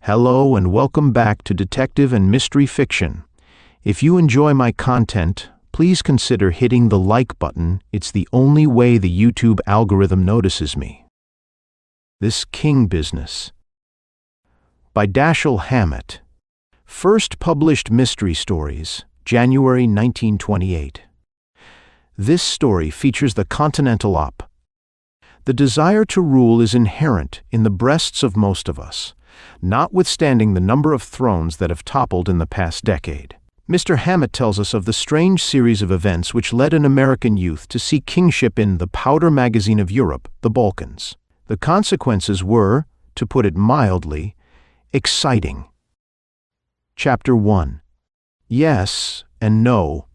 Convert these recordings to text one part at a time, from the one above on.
Hello and welcome back to Detective and Mystery Fiction. If you enjoy my content, please consider hitting the like button. It's the only way the YouTube algorithm notices me. This King Business by Dashiell Hammett. First published mystery stories, January 1928. This story features the Continental Op. The desire to rule is inherent in the breasts of most of us, notwithstanding the number of thrones that have toppled in the past decade. Mr. Hammett tells us of the strange series of events which led an American youth to seek kingship in the powder magazine of Europe, the Balkans. The consequences were, to put it mildly, exciting. Chapter 1. Yes and No.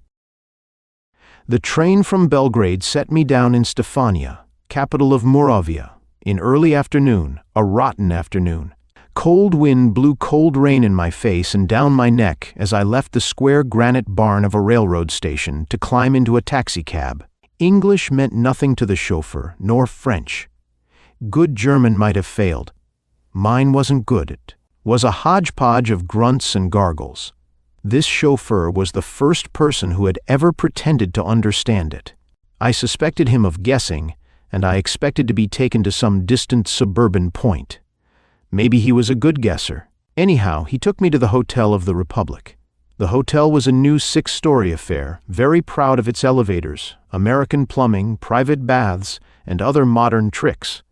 The train from Belgrade set me down in Stefania, capital of Muravia, in early afternoon, a rotten afternoon. Cold wind blew cold rain in my face and down my neck as I left the square granite barn of a railroad station to climb into a taxicab. English meant nothing to the chauffeur, nor French. Good German might have failed. Mine wasn't good. It was a hodgepodge of grunts and gargles. This chauffeur was the first person who had ever pretended to understand it. I suspected him of guessing, and I expected to be taken to some distant suburban point. Maybe he was a good guesser. Anyhow, he took me to the Hotel of the Republic. The hotel was a new 6-story affair, very proud of its elevators, American plumbing, private baths, and other modern tricks.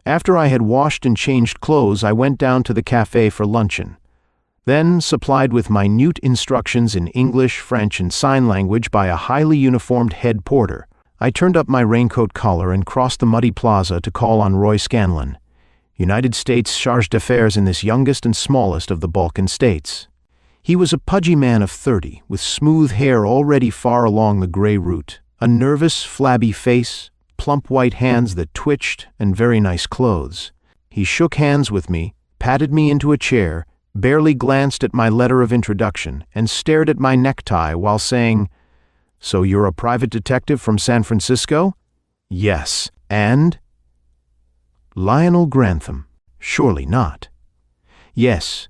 After I had washed and changed clothes, I went down to the cafe for luncheon. Then, supplied with minute instructions in English, French, and sign language by a highly uniformed head porter, I turned up my raincoat collar and crossed the muddy plaza to call on Roy Scanlon, United States chargé d'affaires in this youngest and smallest of the Balkan states. He was a pudgy man of 30, with smooth hair already far along the gray root, a nervous, flabby face, plump white hands that twitched, and very nice clothes. He shook hands with me, patted me into a chair, barely glanced at my letter of introduction, and stared at my necktie while saying, "So you're a private detective from San Francisco?" "Yes, and?" "Lionel Grantham." "Surely not." "Yes,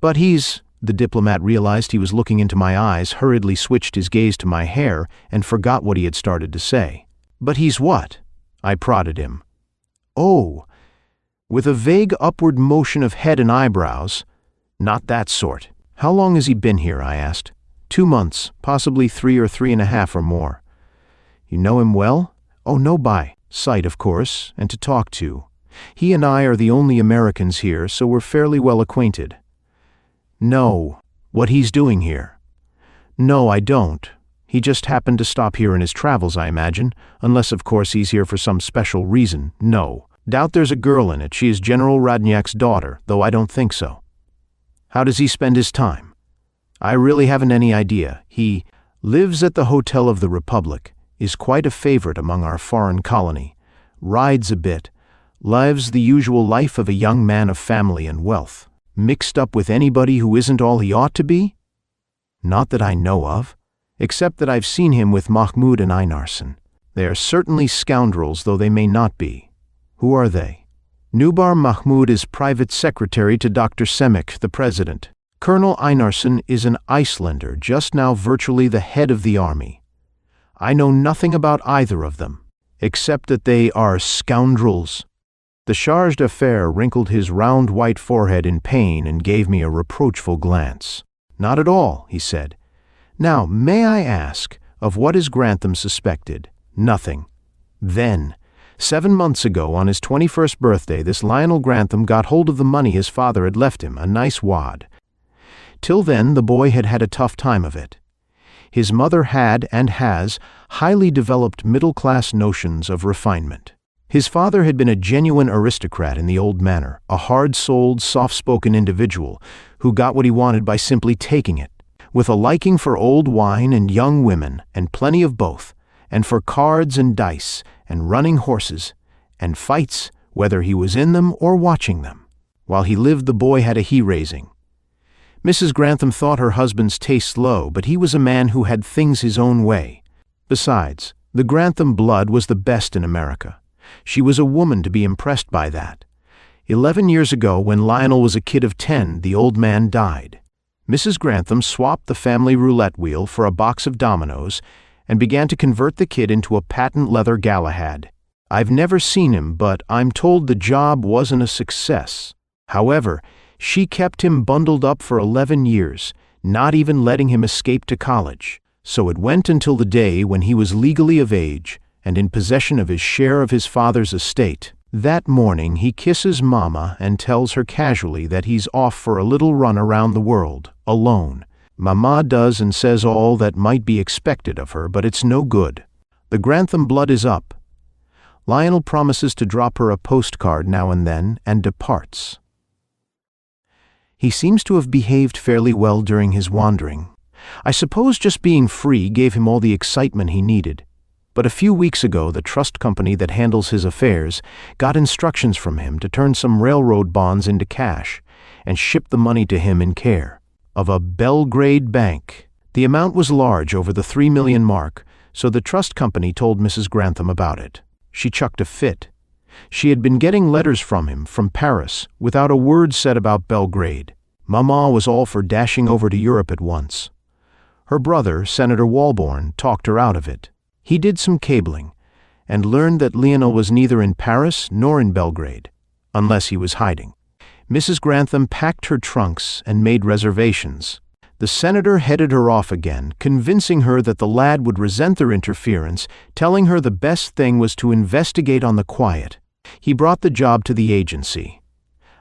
but he's—" The diplomat realized he was looking into my eyes, hurriedly switched his gaze to my hair, and forgot what he had started to say. "But he's what?" I prodded him. "Oh," with a vague upward motion of head and eyebrows, "not that sort." "How long has he been here?" I asked. 2 months, possibly 3 or 3.5 or more." "You know him well?" "Oh, no, by sight, of course, and to talk to. He and I are the only Americans here, so we're fairly well acquainted." "No. What he's doing here?" "No, I don't. He just happened to stop here in his travels, I imagine, unless of course he's here for some special reason. No. Doubt there's a girl in it. She is General Radniak's daughter, though I don't think so." "How does he spend his time?" "I really haven't any idea. He lives at the Hotel of the Republic, is quite a favorite among our foreign colony, rides a bit, lives the usual life of a young man of family and wealth. Mixed up with anybody who isn't all he ought to be?" "Not that I know of, except that I've seen him with Mahmoud and Einarsson. They are certainly scoundrels, though they may not be." "Who are they?" "Nubar Mahmoud is private secretary to Dr. Semik, the president. Colonel Einarsson is an Icelander, just now virtually the head of the army. I know nothing about either of them, except that they are scoundrels." The chargé d'affaires wrinkled his round white forehead in pain and gave me a reproachful glance. "Not at all," he said. "Now, may I ask, of what is Grantham suspected?" "Nothing." "Then, 7 months ago, on his 21st birthday, this Lionel Grantham got hold of the money his father had left him, a nice wad. Till then, the boy had had a tough time of it. His mother had, and has, highly developed middle-class notions of refinement. His father had been a genuine aristocrat in the old manner, a hard-souled, soft-spoken individual who got what he wanted by simply taking it, with a liking for old wine and young women, and plenty of both, and for cards and dice, and running horses, and fights, whether he was in them or watching them. While he lived, the boy had a he-raising. Mrs. Grantham thought her husband's taste low, but he was a man who had things his own way. Besides, the Grantham blood was the best in America. She was a woman to be impressed by that. 11 years ago, when Lionel was a kid of 10, the old man died. Mrs. Grantham swapped the family roulette wheel for a box of dominoes and began to convert the kid into a patent leather Galahad. I've never seen him, but I'm told the job wasn't a success. However, she kept him bundled up for 11 years, not even letting him escape to college. So it went until the day when he was legally of age and in possession of his share of his father's estate. That morning he kisses Mama and tells her casually that he's off for a little run around the world, alone. Mama does and says all that might be expected of her, but it's no good. The Grantham blood is up. Lionel promises to drop her a postcard now and then and departs. He seems to have behaved fairly well during his wandering. I suppose just being free gave him all the excitement he needed. But a few weeks ago, the trust company that handles his affairs got instructions from him to turn some railroad bonds into cash and ship the money to him in care of a Belgrade bank. The amount was large, over the 3 million mark, so the trust company told Mrs. Grantham about it. She chucked a fit. She had been getting letters from him, from Paris, without a word said about Belgrade. Mama was all for dashing over to Europe at once. Her brother, Senator Walbourn, talked her out of it. He did some cabling, and learned that Lionel was neither in Paris nor in Belgrade, unless he was hiding. Mrs. Grantham packed her trunks and made reservations. The senator headed her off again, convincing her that the lad would resent their interference, telling her the best thing was to investigate on the quiet. He brought the job to the agency.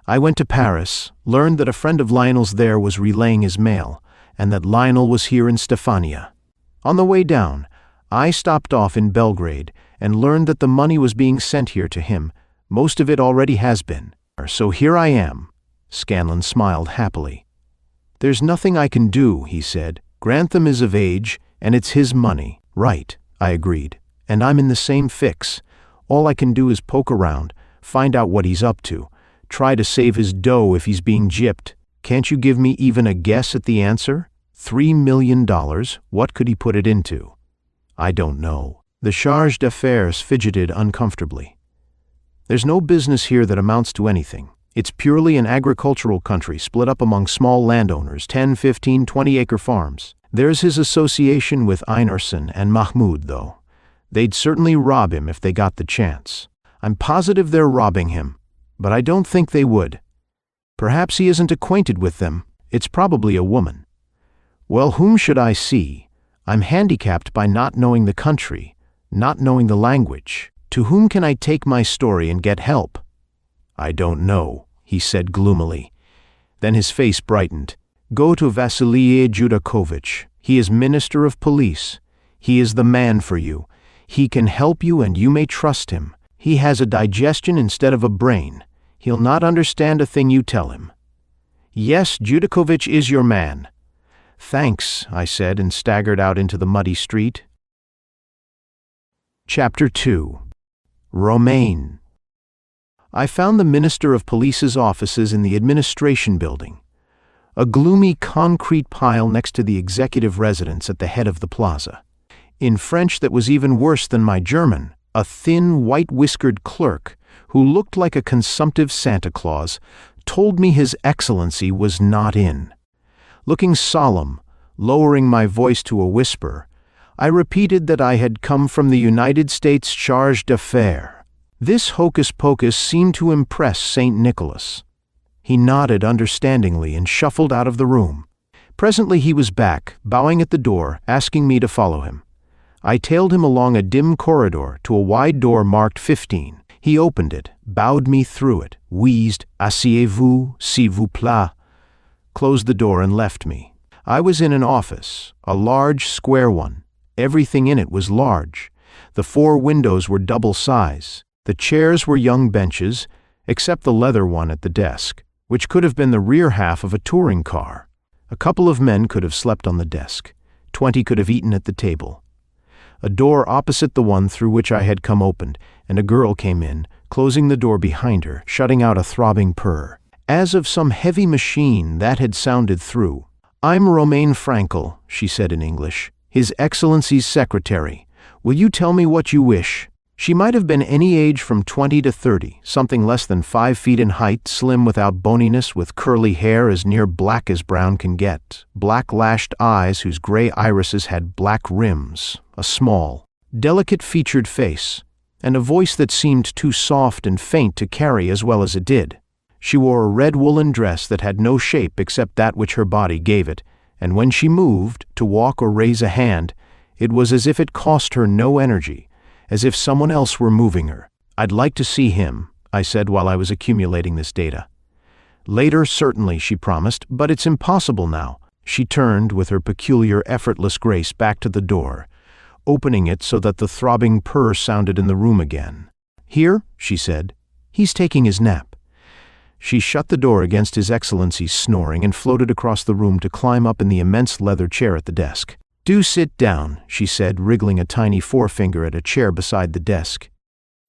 I went to Paris, learned that a friend of Lionel's there was relaying his mail, and that Lionel was here in Stefania. On the way down, I stopped off in Belgrade and learned that the money was being sent here to him. Most of it already has been. So here I am. Scanlon smiled happily. There's nothing I can do, he said. Grantham is of age, and it's his money. Right, I agreed. And I'm in the same fix. All I can do is poke around, find out what he's up to, try to save his dough if he's being gypped. Can't you give me even a guess at the answer? $3 million, what could he put it into? I don't know. The charge d'affaires fidgeted uncomfortably. There's no business here that amounts to anything. It's purely an agricultural country split up among small landowners, 10, 15, 20-acre farms. There's his association with Einarson and Mahmoud, though. They'd certainly rob him if they got the chance. I'm positive they're robbing him, but I don't think they would. Perhaps he isn't acquainted with them. It's probably a woman. Well, whom should I see? I'm handicapped by not knowing the country, not knowing the language. To whom can I take my story and get help? I don't know, he said gloomily. Then his face brightened. Go to Vasily Judakovich. He is Minister of Police. He is the man for you. He can help you and you may trust him. He has a digestion instead of a brain. He'll not understand a thing you tell him. Yes, Judakovich is your man. Thanks, I said and staggered out into the muddy street. Chapter 2. Romaine. I found the Minister of Police's offices in the administration building, a gloomy concrete pile next to the executive residence at the head of the plaza. In French that was even worse than my German, a thin, white-whiskered clerk, who looked like a consumptive Santa Claus, told me His Excellency was not in. Looking solemn, lowering my voice to a whisper, I repeated that I had come from the United States charge d'affaires. This hocus-pocus seemed to impress St. Nicholas. He nodded understandingly and shuffled out of the room. Presently he was back, bowing at the door, asking me to follow him. I tailed him along a dim corridor to a wide door marked 15. He opened it, bowed me through it, wheezed, "Asseyez-vous, s'il vous plaît," closed the door and left me. I was in an office, a large square one. Everything in it was large. The 4 windows were double size. The chairs were young benches, except the leather one at the desk, which could have been the rear half of a touring car. A couple of men could have slept on the desk. 20 could have eaten at the table. A door opposite the one through which I had come opened, and a girl came in, closing the door behind her, shutting out a throbbing purr. As of some heavy machine that had sounded through. "I'm Romaine Frankel," she said in English, "His Excellency's secretary. Will you tell me what you wish?" She might have been any age from 20 to 30, something less than 5 feet in height, slim without boniness, with curly hair as near black as brown can get, black-lashed eyes whose gray irises had black rims, a small, delicate-featured face, and a voice that seemed too soft and faint to carry as well as it did. She wore a red woolen dress that had no shape except that which her body gave it, and when she moved, to walk or raise a hand, it was as if it cost her no energy, as if someone else were moving her. "I'd like to see him," I said while I was accumulating this data. "Later, certainly," she promised, "but it's impossible now." She turned, with her peculiar, effortless grace, back to the door, opening it so that the throbbing purr sounded in the room again. "Here," she said. "He's taking his nap." She shut the door against His Excellency's snoring and floated across the room to climb up in the immense leather chair at the desk. "Do sit down," she said, wriggling a tiny forefinger at a chair beside the desk.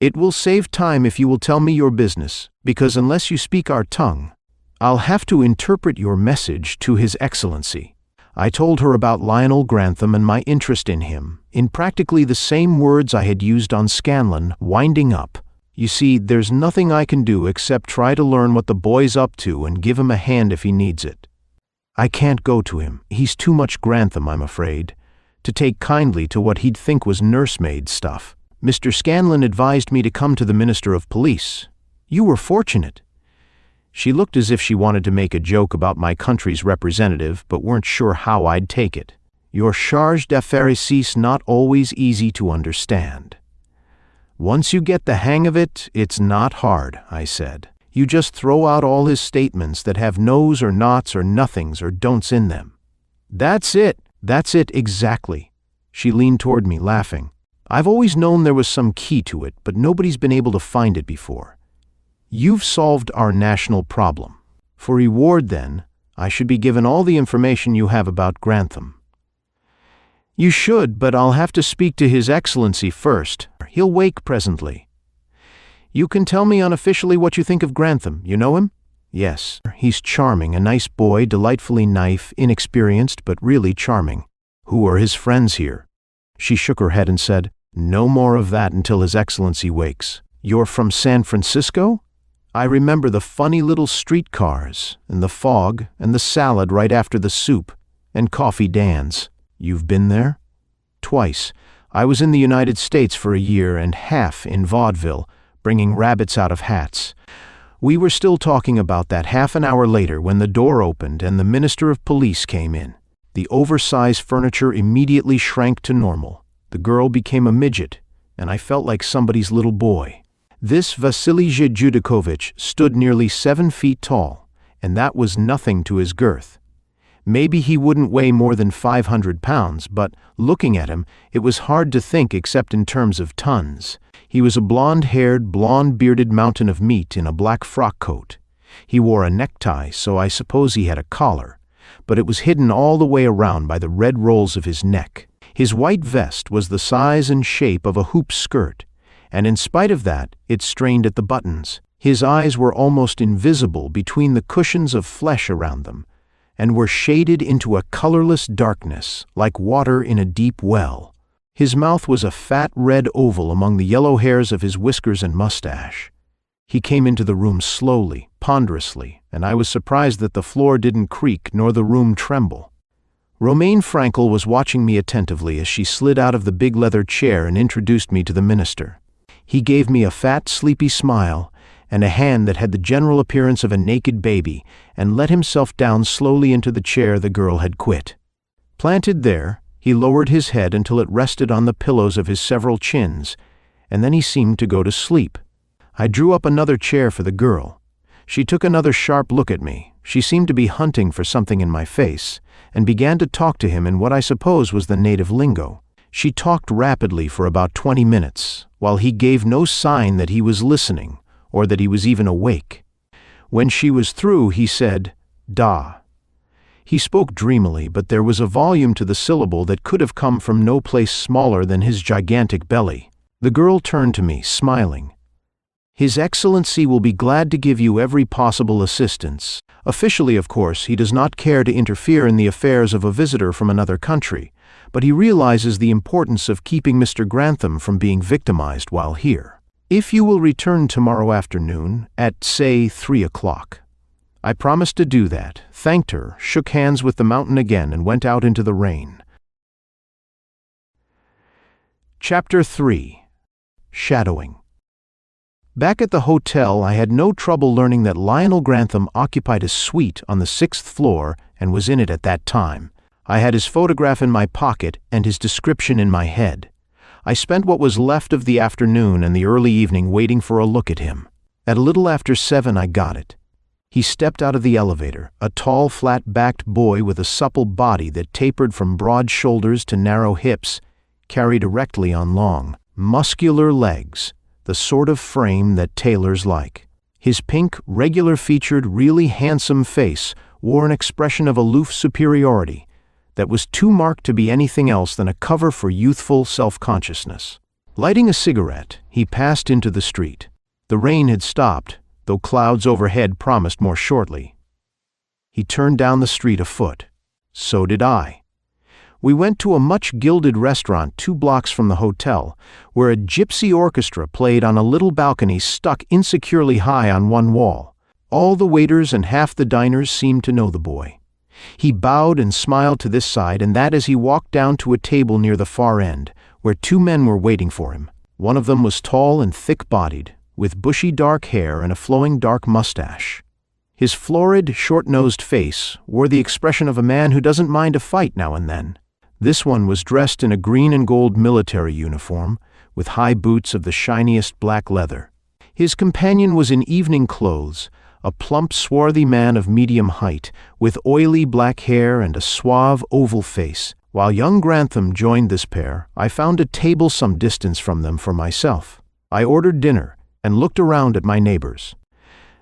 "It will save time if you will tell me your business, because unless you speak our tongue, I'll have to interpret your message to His Excellency." I told her about Lionel Grantham and my interest in him, in practically the same words I had used on Scanlon, winding up. "You see, there's nothing I can do except try to learn what the boy's up to and give him a hand if he needs it. I can't go to him. He's too much Grantham, I'm afraid, to take kindly to what he'd think was nursemaid stuff. Mr. Scanlon advised me to come to the Minister of Police. You were fortunate." She looked as if she wanted to make a joke about my country's representative, but weren't sure how I'd take it. "Your charge d'affaires is not always easy to understand. Once you get the hang of it, it's not hard," I said. "You just throw out all his statements that have no's or nots or nothings or don'ts in them." That's it exactly." She leaned toward me, laughing. "I've always known there was some key to it, but nobody's been able to find it before. You've solved our national problem. For reward, then, I should be given all the information you have about Grantham." "You should, but I'll have to speak to His Excellency first. He'll wake presently. You can tell me unofficially what you think of Grantham. You know him?" "Yes. He's charming, a nice boy, delightfully naïf, inexperienced, but really charming." "Who are his friends here?" She shook her head and said, "No more of that until His Excellency wakes." "You're from San Francisco?" I remember the funny little streetcars, and the fog, and the salad right after the soup, and Coffee Dan's. "You've been there?" "Twice. I was in the United States for a year and half in vaudeville, bringing rabbits out of hats." We were still talking about that half an hour later when the door opened and the Minister of Police came in. The oversized furniture immediately shrank to normal. The girl became a midget, and I felt like somebody's little boy. This Vasily Judikovich stood nearly 7 feet tall, and that was nothing to his girth. Maybe he wouldn't weigh more than 500 pounds, but looking at him, it was hard to think except in terms of tons. He was a blonde-haired, blonde-bearded mountain of meat in a black frock coat. He wore a necktie, so I suppose he had a collar, but it was hidden all the way around by the red rolls of his neck. His white vest was the size and shape of a hoop skirt, and in spite of that, it strained at the buttons. His eyes were almost invisible between the cushions of flesh around them, and were shaded into a colorless darkness, like water in a deep well. His mouth was a fat red oval among the yellow hairs of his whiskers and mustache. He came into the room slowly, ponderously, and I was surprised that the floor didn't creak nor the room tremble. Romaine Frankel was watching me attentively as she slid out of the big leather chair and introduced me to the minister. He gave me a fat, sleepy smile and a hand that had the general appearance of a naked baby, and let himself down slowly into the chair the girl had quit. Planted there, he lowered his head until it rested on the pillows of his several chins, and then he seemed to go to sleep. I drew up another chair for the girl. She took another sharp look at me. She seemed to be hunting for something in my face, and began to talk to him in what I suppose was the native lingo. She talked rapidly for about 20 minutes, while he gave no sign that he was listening, or that he was even awake. When she was through, he said, "Da." He spoke dreamily, but there was a volume to the syllable that could have come from no place smaller than his gigantic belly. The girl turned to me, smiling. "His Excellency will be glad to give you every possible assistance. Officially, of course, he does not care to interfere in the affairs of a visitor from another country, but he realizes the importance of keeping Mr. Grantham from being victimized while here. If you will return tomorrow afternoon at, say, 3 o'clock. I promised to do that, thanked her, shook hands with the mountain again, and went out into the rain. Chapter 3. Shadowing. Back at the hotel, I had no trouble learning that Lionel Grantham occupied a suite on the 6th floor and was in it at that time. I had his photograph in my pocket and his description in my head. I spent what was left of the afternoon and the early evening waiting for a look at him. At a little after 7, I got it. He stepped out of the elevator, a tall, flat-backed boy with a supple body that tapered from broad shoulders to narrow hips, carried erectly on long, muscular legs, the sort of frame that tailors like. His pink, regular-featured, really handsome face wore an expression of aloof superiority that was too marked to be anything else than a cover for youthful self-consciousness. Lighting a cigarette, he passed into the street. The rain had stopped, though clouds overhead promised more shortly. He turned down the street afoot. So did I. We went to a much-gilded restaurant 2 blocks from the hotel, where a gypsy orchestra played on a little balcony stuck insecurely high on one wall. All the waiters and half the diners seemed to know the boy. He bowed and smiled to this side and that as he walked down to a table near the far end, where 2 men were waiting for him. One of them was tall and thick-bodied, with bushy dark hair and a flowing dark mustache. His florid, short-nosed face wore the expression of a man who doesn't mind a fight now and then. This one was dressed in a green and gold military uniform, with high boots of the shiniest black leather. His companion was in evening clothes, a plump, swarthy man of medium height, with oily black hair and a suave, oval face. While young Grantham joined this pair, I found a table some distance from them for myself. I ordered dinner and looked around at my neighbors.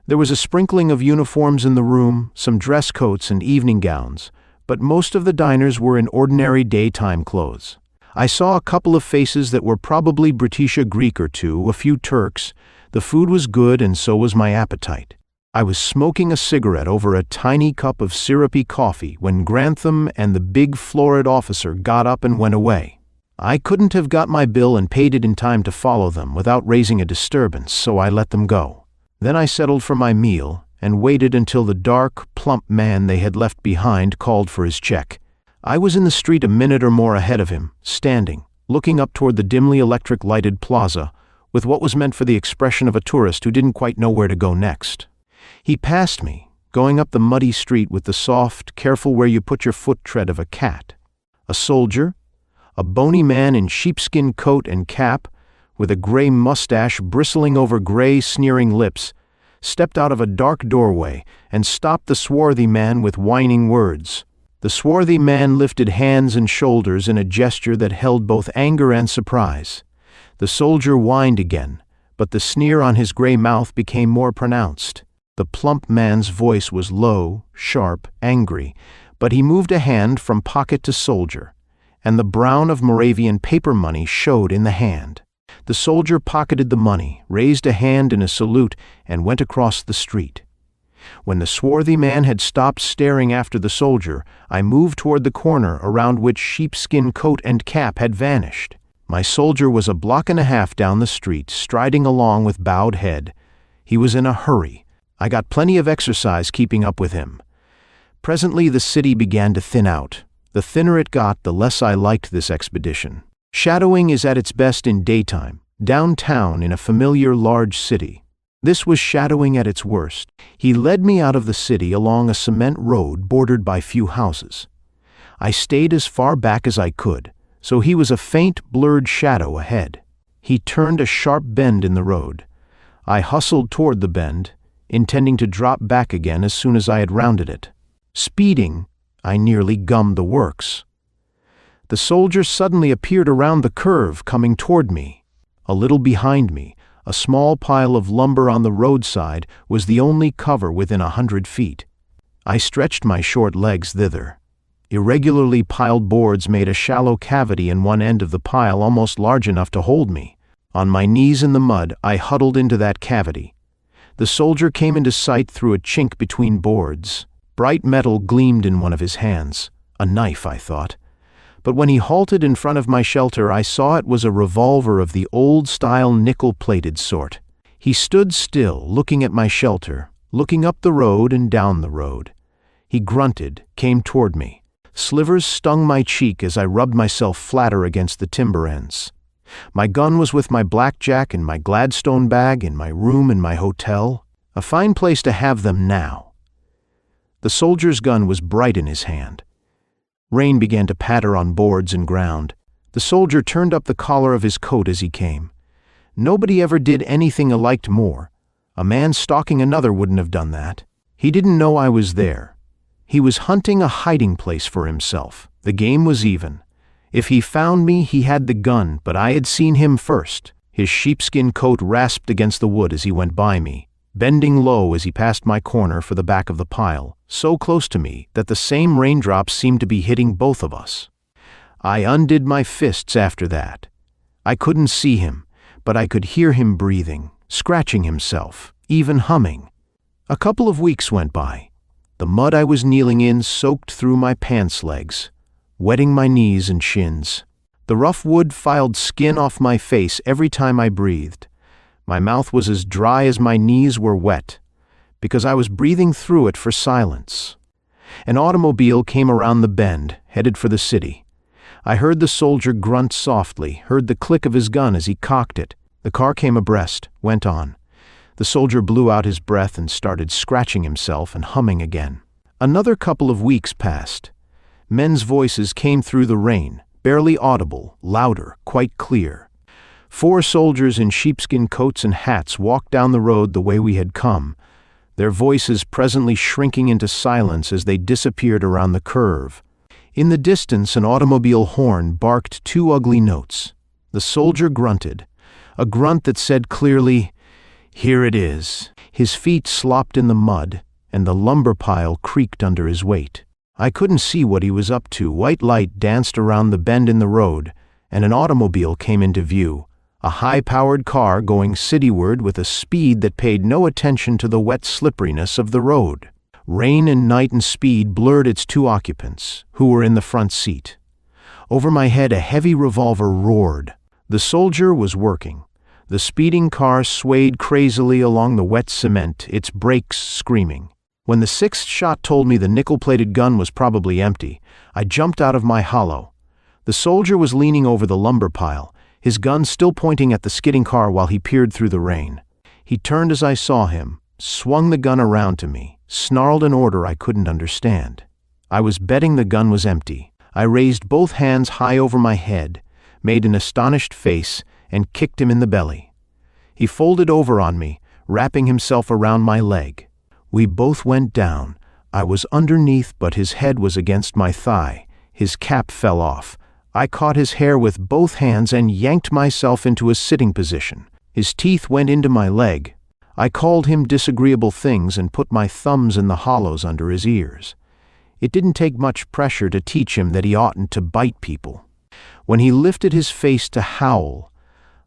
There was a sprinkling of uniforms in the room, some dress coats and evening gowns, but most of the diners were in ordinary daytime clothes. I saw a couple of faces that were probably British, a Greek or 2, a few Turks. The food was good and so was my appetite. I was smoking a cigarette over a tiny cup of syrupy coffee when Grantham and the big florid officer got up and went away. I couldn't have got my bill and paid it in time to follow them without raising a disturbance, so I let them go. Then I settled for my meal and waited until the dark, plump man they had left behind called for his check. I was in the street a minute or more ahead of him, standing, looking up toward the dimly electric-lighted plaza, with what was meant for the expression of a tourist who didn't quite know where to go next. He passed me, going up the muddy street with the soft, careful-where-you-put-your-foot tread of a cat. A soldier, a bony man in sheepskin coat and cap, with a gray mustache bristling over gray, sneering lips, stepped out of a dark doorway and stopped the swarthy man with whining words. The swarthy man lifted hands and shoulders in a gesture that held both anger and surprise. The soldier whined again, but the sneer on his gray mouth became more pronounced. The plump man's voice was low, sharp, angry, but he moved a hand from pocket to soldier, and the brown of Moravian paper money showed in the hand. The soldier pocketed the money, raised a hand in a salute, and went across the street. When the swarthy man had stopped staring after the soldier, I moved toward the corner around which sheepskin coat and cap had vanished. My soldier was a block and a half down the street, striding along with bowed head. He was in a hurry. I got plenty of exercise keeping up with him. Presently the city began to thin out. The thinner it got, the less I liked this expedition. Shadowing is at its best in daytime, downtown in a familiar large city. This was shadowing at its worst. He led me out of the city along a cement road bordered by few houses. I stayed as far back as I could, so he was a faint, blurred shadow ahead. He turned a sharp bend in the road. I hustled toward the bend, intending to drop back again as soon as I had rounded it. Speeding, I nearly gummed the works. The soldier suddenly appeared around the curve, coming toward me. A little behind me, a small pile of lumber on the roadside was the only cover within 100 feet. I stretched my short legs thither. Irregularly piled boards made a shallow cavity in one end of the pile almost large enough to hold me. On my knees in the mud, I huddled into that cavity. The soldier came into sight through a chink between boards. Bright metal gleamed in one of his hands. A knife, I thought. but when he halted in front of my shelter, I saw it was a revolver of the old-style nickel-plated sort. He stood still, looking at my shelter, looking up the road and down the road. He grunted, came toward me. Slivers stung my cheek as I rubbed myself flatter against the timber ends. My gun was with my blackjack and my Gladstone bag in my room in my hotel. A fine place to have them now. The soldier's gun was bright in his hand. Rain began to patter on boards and ground. The soldier turned up the collar of his coat as he came. Nobody ever did anything I liked more. A man stalking another wouldn't have done that. He didn't know I was there. He was hunting a hiding place for himself. The game was even. If he found me, he had the gun, but I had seen him first. His sheepskin coat rasped against the wood as he went by me, bending low as he passed my corner for the back of the pile, so close to me that the same raindrops seemed to be hitting both of us. I undid my fists after that. I couldn't see him, but I could hear him breathing, scratching himself, even humming. A couple of weeks went by. The mud I was kneeling in soaked through my pants legs, wetting my knees and shins. The rough wood filed skin off my face every time I breathed. My mouth was as dry as my knees were wet, because I was breathing through it for silence. An automobile came around the bend, headed for the city. I heard the soldier grunt softly, heard the click of his gun as he cocked it. The car came abreast, went on. The soldier blew out his breath and started scratching himself and humming again. Another couple of weeks passed. Men's voices came through the rain, barely audible, louder, quite clear. 4 soldiers in sheepskin coats and hats walked down the road the way we had come, their voices presently shrinking into silence as they disappeared around the curve. In the distance, an automobile horn barked 2 ugly notes. The soldier grunted, a grunt that said clearly, "Here it is." His feet slopped in the mud, and the lumber pile creaked under his weight. I couldn't see what he was up to. White light danced around the bend in the road, and an automobile came into view, a high-powered car going cityward with a speed that paid no attention to the wet slipperiness of the road. Rain and night and speed blurred its 2 occupants, who were in the front seat. Over my head a heavy revolver roared. The soldier was working. The speeding car swayed crazily along the wet cement, its brakes screaming. When the 6th shot told me the nickel-plated gun was probably empty, I jumped out of my hollow. The soldier was leaning over the lumber pile, his gun still pointing at the skidding car while he peered through the rain. He turned as I saw him, swung the gun around to me, snarled an order I couldn't understand. I was betting the gun was empty. I raised both hands high over my head, made an astonished face, and kicked him in the belly. He folded over on me, wrapping himself around my leg. We both went down. I was underneath, but his head was against my thigh. His cap fell off. I caught his hair with both hands and yanked myself into a sitting position. His teeth went into my leg. I called him disagreeable things and put my thumbs in the hollows under his ears. It didn't take much pressure to teach him that he oughtn't to bite people. When he lifted his face to howl,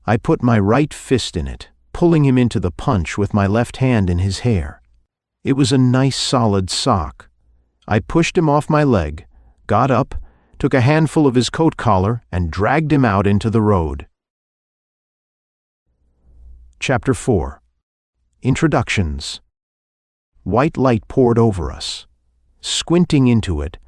I put my right fist in it, pulling him into the punch with my left hand in his hair. It was a nice solid sock. I pushed him off my leg, got up, took a handful of his coat collar, and dragged him out into the road. Chapter 4. Introductions. White light poured over us. Squinting into it,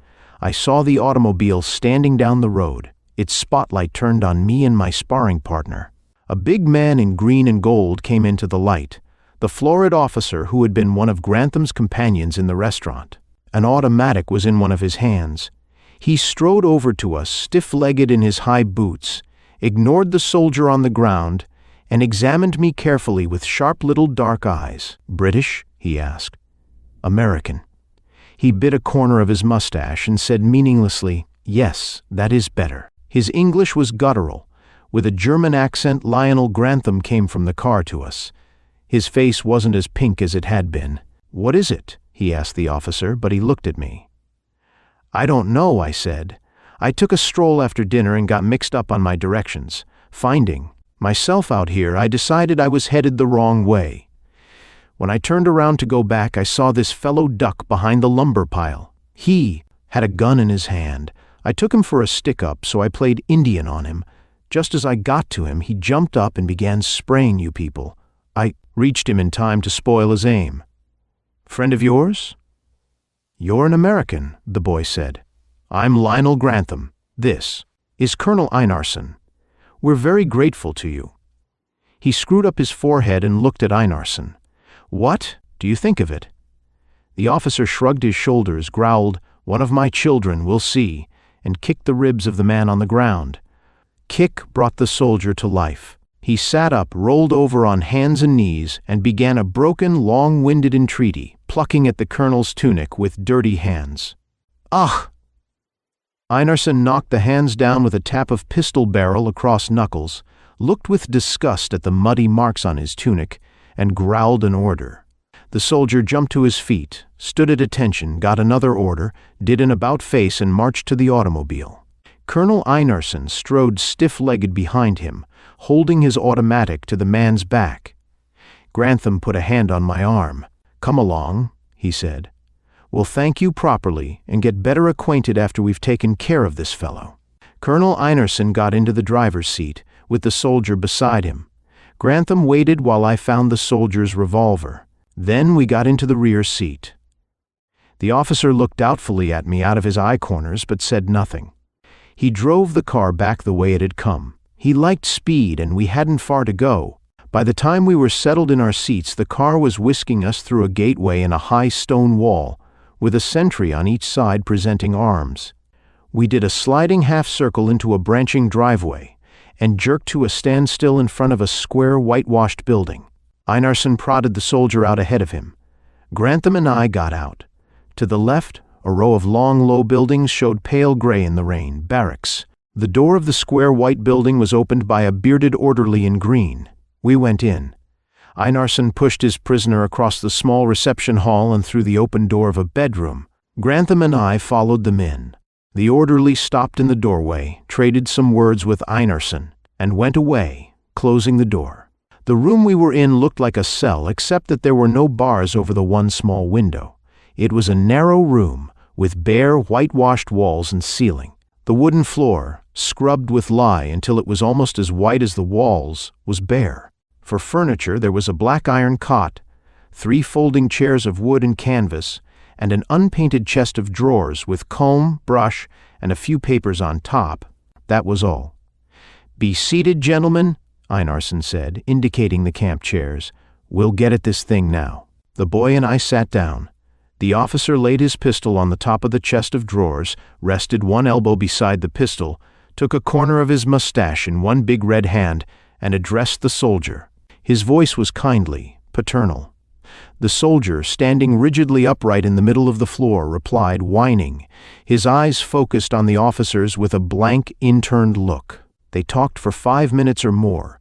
I saw the automobile standing down the road, its spotlight turned on me and my sparring partner. A big man in green and gold came into the light, the florid officer who had been one of Grantham's companions in the restaurant. An automatic was in one of his hands. He strode over to us, stiff-legged in his high boots, ignored the soldier on the ground, and examined me carefully with sharp little dark eyes. "British?" he asked. "American." He bit a corner of his mustache and said meaninglessly, "Yes, that is better." His English was guttural. With a German accent, Lionel Grantham came from the car to us. His face wasn't as pink as it had been. "What is it?" he asked the officer, but he looked at me. "I don't know," I said. "I took a stroll after dinner and got mixed up on my directions. Finding myself out here, I decided I was headed the wrong way. When I turned around to go back, I saw this fellow duck behind the lumber pile. He had a gun in his hand, I took him for a stick-up, so I played Indian on him. Just as I got to him, he jumped up and began spraying you people. I reached him in time to spoil his aim. Friend of yours? You're an American, the boy said. I'm Lionel Grantham. This is Colonel Einarsson. We're very grateful to you. He screwed up his forehead and looked at Einarsson. What do you think of it? The officer shrugged his shoulders, growled, One of my children, we'll see, and kicked the ribs of the man on the ground. Kick brought the soldier to life. He sat up, rolled over on hands and knees, and began a broken, long-winded entreaty, plucking at the colonel's tunic with dirty hands. Ugh! Einarsson knocked the hands down with a tap of pistol barrel across knuckles, looked with disgust at the muddy marks on his tunic, and growled an order. The soldier jumped to his feet, stood at attention, got another order, did an about-face, and marched to the automobile. Colonel Einarsson strode stiff-legged behind him, holding his automatic to the man's back. Grantham put a hand on my arm. Come along, he said. We'll thank you properly and get better acquainted after we've taken care of this fellow. Colonel Einarsson got into the driver's seat, with the soldier beside him. Grantham waited while I found the soldier's revolver. Then we got into the rear seat. The officer looked doubtfully at me out of his eye corners but said nothing. He drove the car back the way it had come. He liked speed and we hadn't far to go. By the time we were settled in our seats, the car was whisking us through a gateway in a high stone wall, with a sentry on each side presenting arms. We did a sliding half-circle into a branching driveway and jerked to a standstill in front of a square whitewashed building. Einarsson prodded the soldier out ahead of him. Grantham and I got out. To the left, a row of long, low buildings showed pale gray in the rain, barracks. The door of the square white building was opened by a bearded orderly in green. We went in. Einarsson pushed his prisoner across the small reception hall and through the open door of a bedroom. Grantham and I followed them in. The orderly stopped in the doorway, traded some words with Einarsson, and went away, closing the door. The room we were in looked like a cell, except that there were no bars over the one small window. It was a narrow room, with bare, whitewashed walls and ceiling. The wooden floor, scrubbed with lye until it was almost as white as the walls, was bare. For furniture there was a black iron cot, 3 folding chairs of wood and canvas, and an unpainted chest of drawers with comb, brush, and a few papers on top. That was all. Be seated, gentlemen, Einarsson said, indicating the camp chairs. We'll get at this thing now. The boy and I sat down. The officer laid his pistol on the top of the chest of drawers, rested one elbow beside the pistol, took a corner of his mustache in one big red hand, and addressed the soldier. His voice was kindly, paternal. The soldier, standing rigidly upright in the middle of the floor, replied, whining, his eyes focused on the officers with a blank, interned look. They talked for 5 minutes or more.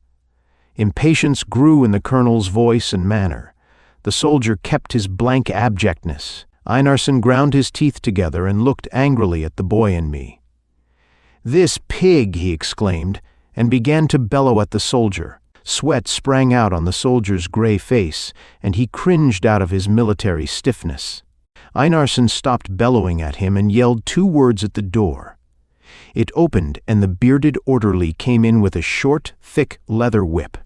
Impatience grew in the colonel's voice and manner. The soldier kept his blank abjectness. Einarsson ground his teeth together and looked angrily at the boy and me. "This pig!" he exclaimed, and began to bellow at the soldier. Sweat sprang out on the soldier's gray face, and he cringed out of his military stiffness. Einarsson stopped bellowing at him and yelled 2 words at the door. It opened, and the bearded orderly came in with a short, thick leather whip.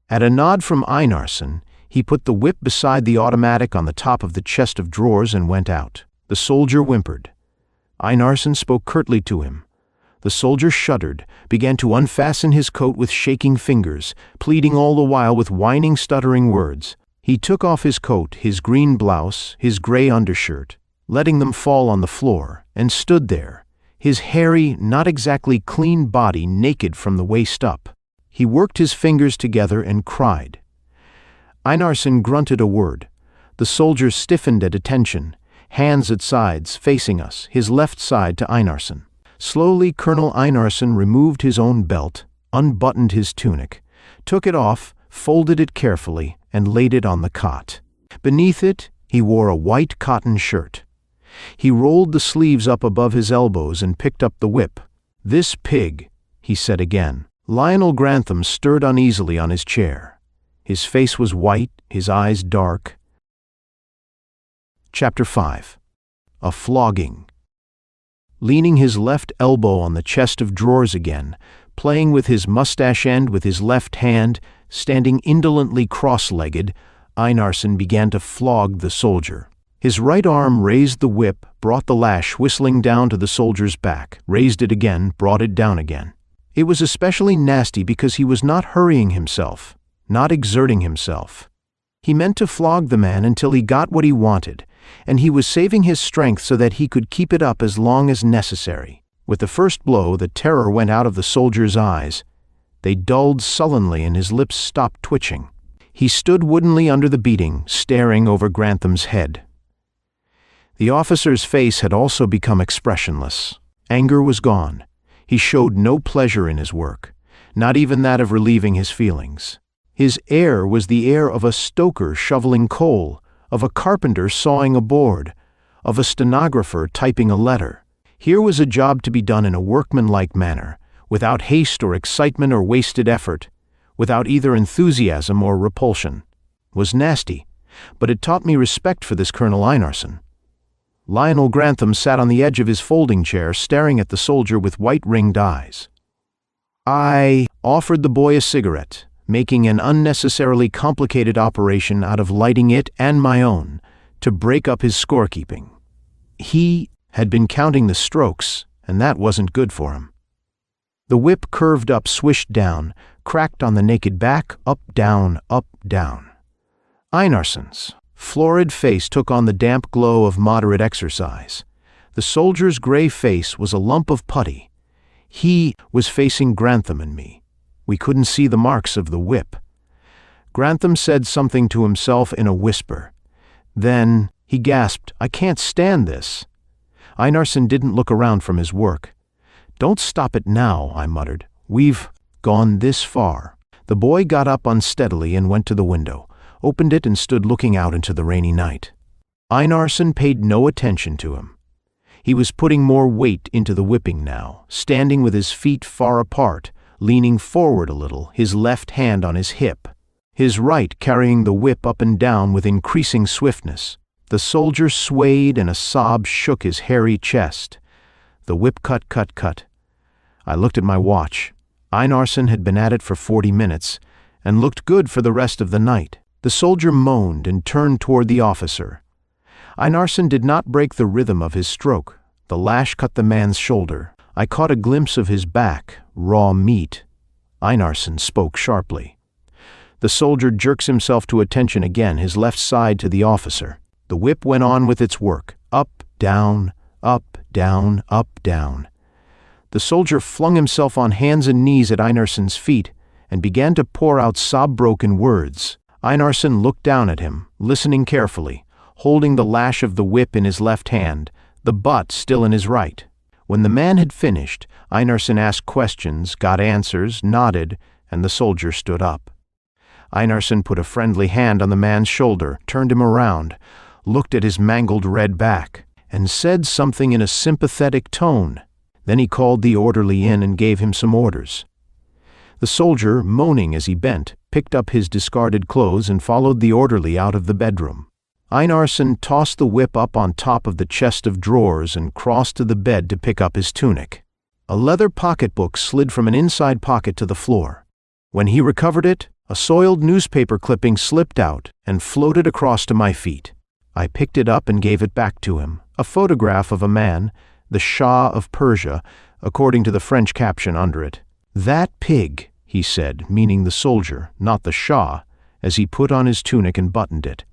At a nod from Einarsson, he put the whip beside the automatic on the top of the chest of drawers and went out. The soldier whimpered. Einarsson spoke curtly to him. The soldier shuddered, began to unfasten his coat with shaking fingers, pleading all the while with whining, stuttering words. He took off his coat, his green blouse, his gray undershirt, letting them fall on the floor, and stood there, his hairy, not exactly clean body naked from the waist up. He worked his fingers together and cried. Einarsson grunted a word. The soldier stiffened at attention, hands at sides, facing us, his left side to Einarsson. Slowly, Colonel Einarsson removed his own belt, unbuttoned his tunic, took it off, folded it carefully, and laid it on the cot. Beneath it, he wore a white cotton shirt. He rolled the sleeves up above his elbows and picked up the whip. "This pig," he said again. Lionel Grantham stirred uneasily on his chair. His face was white, his eyes dark. Chapter 5. A Flogging. leaning his left elbow on the chest of drawers again, playing with his mustache end with his left hand, standing indolently cross-legged, Einarsson began to flog the soldier. His right arm raised the whip, brought the lash whistling down to the soldier's back, raised it again, brought it down again. It was especially nasty because he was not hurrying himself, not exerting himself. He meant to flog the man until he got what he wanted, and he was saving his strength so that he could keep it up as long as necessary. With the first blow, the terror went out of the soldier's eyes. They dulled sullenly and his lips stopped twitching. He stood woodenly under the beating, staring over Grantham's head. The officer's face had also become expressionless. Anger was gone. He showed no pleasure in his work, not even that of relieving his feelings. His air was the air of a stoker shoveling coal, of a carpenter sawing a board, of a stenographer typing a letter. Here was a job to be done in a workmanlike manner, without haste or excitement or wasted effort, without either enthusiasm or repulsion. It was nasty, but it taught me respect for this Colonel Einarsson. Lionel Grantham sat on the edge of his folding chair, staring at the soldier with white-ringed eyes. I offered the boy a cigarette, making an unnecessarily complicated operation out of lighting it and my own, to break up his scorekeeping. He had been counting the strokes, and that wasn't good for him. The whip curved up, swished down, cracked on the naked back, up, down, up, down. Einarsson's florid face took on the damp glow of moderate exercise. The soldier's gray face was a lump of putty. He was facing Grantham and me. We couldn't see the marks of the whip. Grantham said something to himself in a whisper. Then he gasped, "I can't stand this." Einarsson didn't look around from his work. "Don't stop it now," I muttered. "We've gone this far." The boy got up unsteadily and went to the window, opened it and stood looking out into the rainy night. Einarsson paid no attention to him. He was putting more weight into the whipping now, standing with his feet far apart, leaning forward a little, his left hand on his hip, his right carrying the whip up and down with increasing swiftness. The soldier swayed and a sob shook his hairy chest. The whip cut, cut, cut. I looked at my watch. Einarsson had been at it for 40 minutes and looked good for the rest of the night. The soldier moaned and turned toward the officer. Einarsson did not break the rhythm of his stroke. The lash cut the man's shoulder. I caught a glimpse of his back, raw meat. Einarsson spoke sharply. The soldier jerks himself to attention again, his left side to the officer. The whip went on with its work. Up, down, up, down, up, down. The soldier flung himself on hands and knees at Einarsson's feet and began to pour out sob-broken words. Einarsson looked down at him, listening carefully, holding the lash of the whip in his left hand, the butt still in his right. When the man had finished, Einarsson asked questions, got answers, nodded, and the soldier stood up. Einarsson put a friendly hand on the man's shoulder, turned him around, looked at his mangled red back, and said something in a sympathetic tone. Then he called the orderly in and gave him some orders. The soldier, moaning as he bent, picked up his discarded clothes and followed the orderly out of the bedroom. Einarsson tossed the whip up on top of the chest of drawers and crossed to the bed to pick up his tunic. A leather pocketbook slid from an inside pocket to the floor. When he recovered it, a soiled newspaper clipping slipped out and floated across to my feet. I picked it up and gave it back to him, a photograph of a man, the Shah of Persia, according to the French caption under it. "That pig," he said, meaning the soldier, not the Shah, as he put on his tunic and buttoned it.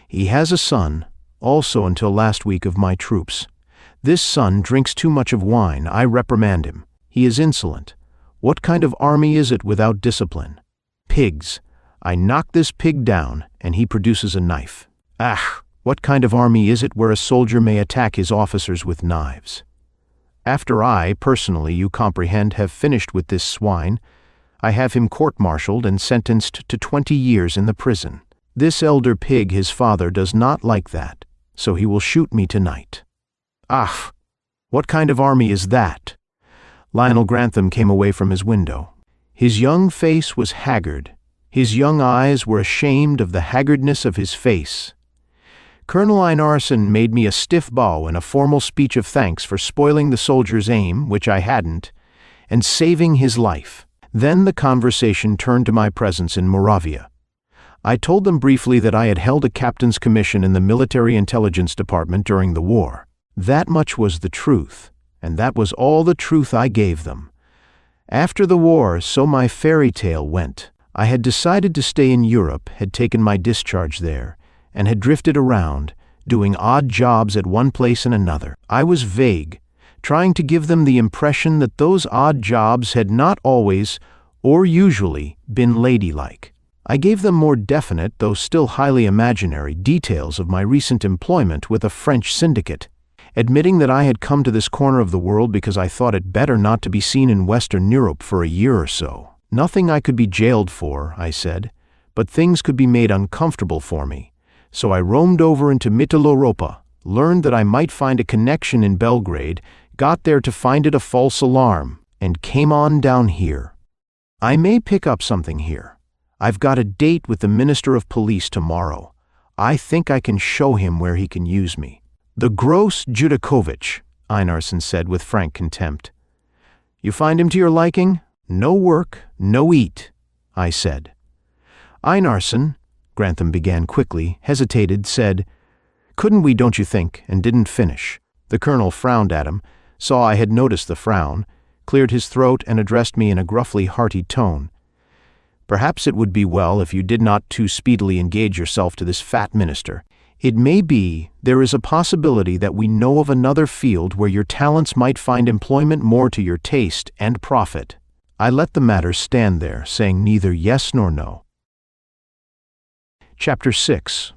"He has a son, also until last week of my troops. This son drinks too much of wine. I reprimand him. He is insolent. What kind of army is it without discipline? Pigs. I knock this pig down, and he produces a knife. Ah! What kind of army is it where a soldier may attack his officers with knives? After I, personally, you comprehend, have finished with this swine, I have him court-martialed and sentenced to 20 years in the prison. This elder pig, his father, does not like that, so he will shoot me tonight. Ah! What kind of army is that?" Lionel Grantham came away from his window. His young face was haggard. His young eyes were ashamed of the haggardness of his face. Colonel Einarsson made me a stiff bow and a formal speech of thanks for spoiling the soldier's aim, which I hadn't, and saving his life. Then the conversation turned to my presence in Muravia. I told them briefly that I had held a captain's commission in the military intelligence department during the war. That much was the truth, and that was all the truth I gave them. After the war, so my fairy tale went. I had decided to stay in Europe, had taken my discharge there, and had drifted around, doing odd jobs at one place and another. I was vague, trying to give them the impression that those odd jobs had not always, or usually, been ladylike. I gave them more definite, though still highly imaginary, details of my recent employment with a French syndicate, admitting that I had come to this corner of the world because I thought it better not to be seen in Western Europe for a year or so. Nothing I could be jailed for, I said, but things could be made uncomfortable for me. So I roamed over into Mitteleuropa, learned that I might find a connection in Belgrade, got there to find it a false alarm, and came on down here. I may pick up something here. I've got a date with the Minister of Police tomorrow. I think I can show him where he can use me. The gross Judakovich, Einarsson said with frank contempt. You find him to your liking? No work, no eat, I said. Einarsson, Grantham began quickly, hesitated, said, couldn't we, don't you think, and didn't finish. The colonel frowned at him, saw I had noticed the frown, cleared his throat and addressed me in a gruffly hearty tone. Perhaps it would be well if you did not too speedily engage yourself to this fat minister. It may be there is a possibility that we know of another field where your talents might find employment more to your taste and profit. I let the matter stand there, saying neither yes nor no. Chapter 6.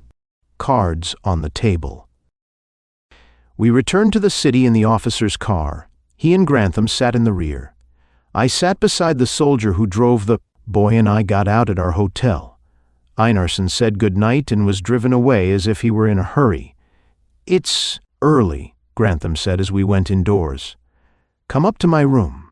Cards on the Table. We returned to the city in the officer's car. He and Grantham sat in the rear. I sat beside the soldier who drove the boy and I got out at our hotel. Einarsson said good night and was driven away as if he were in a hurry. It's early, Grantham said as we went indoors. Come up to my room.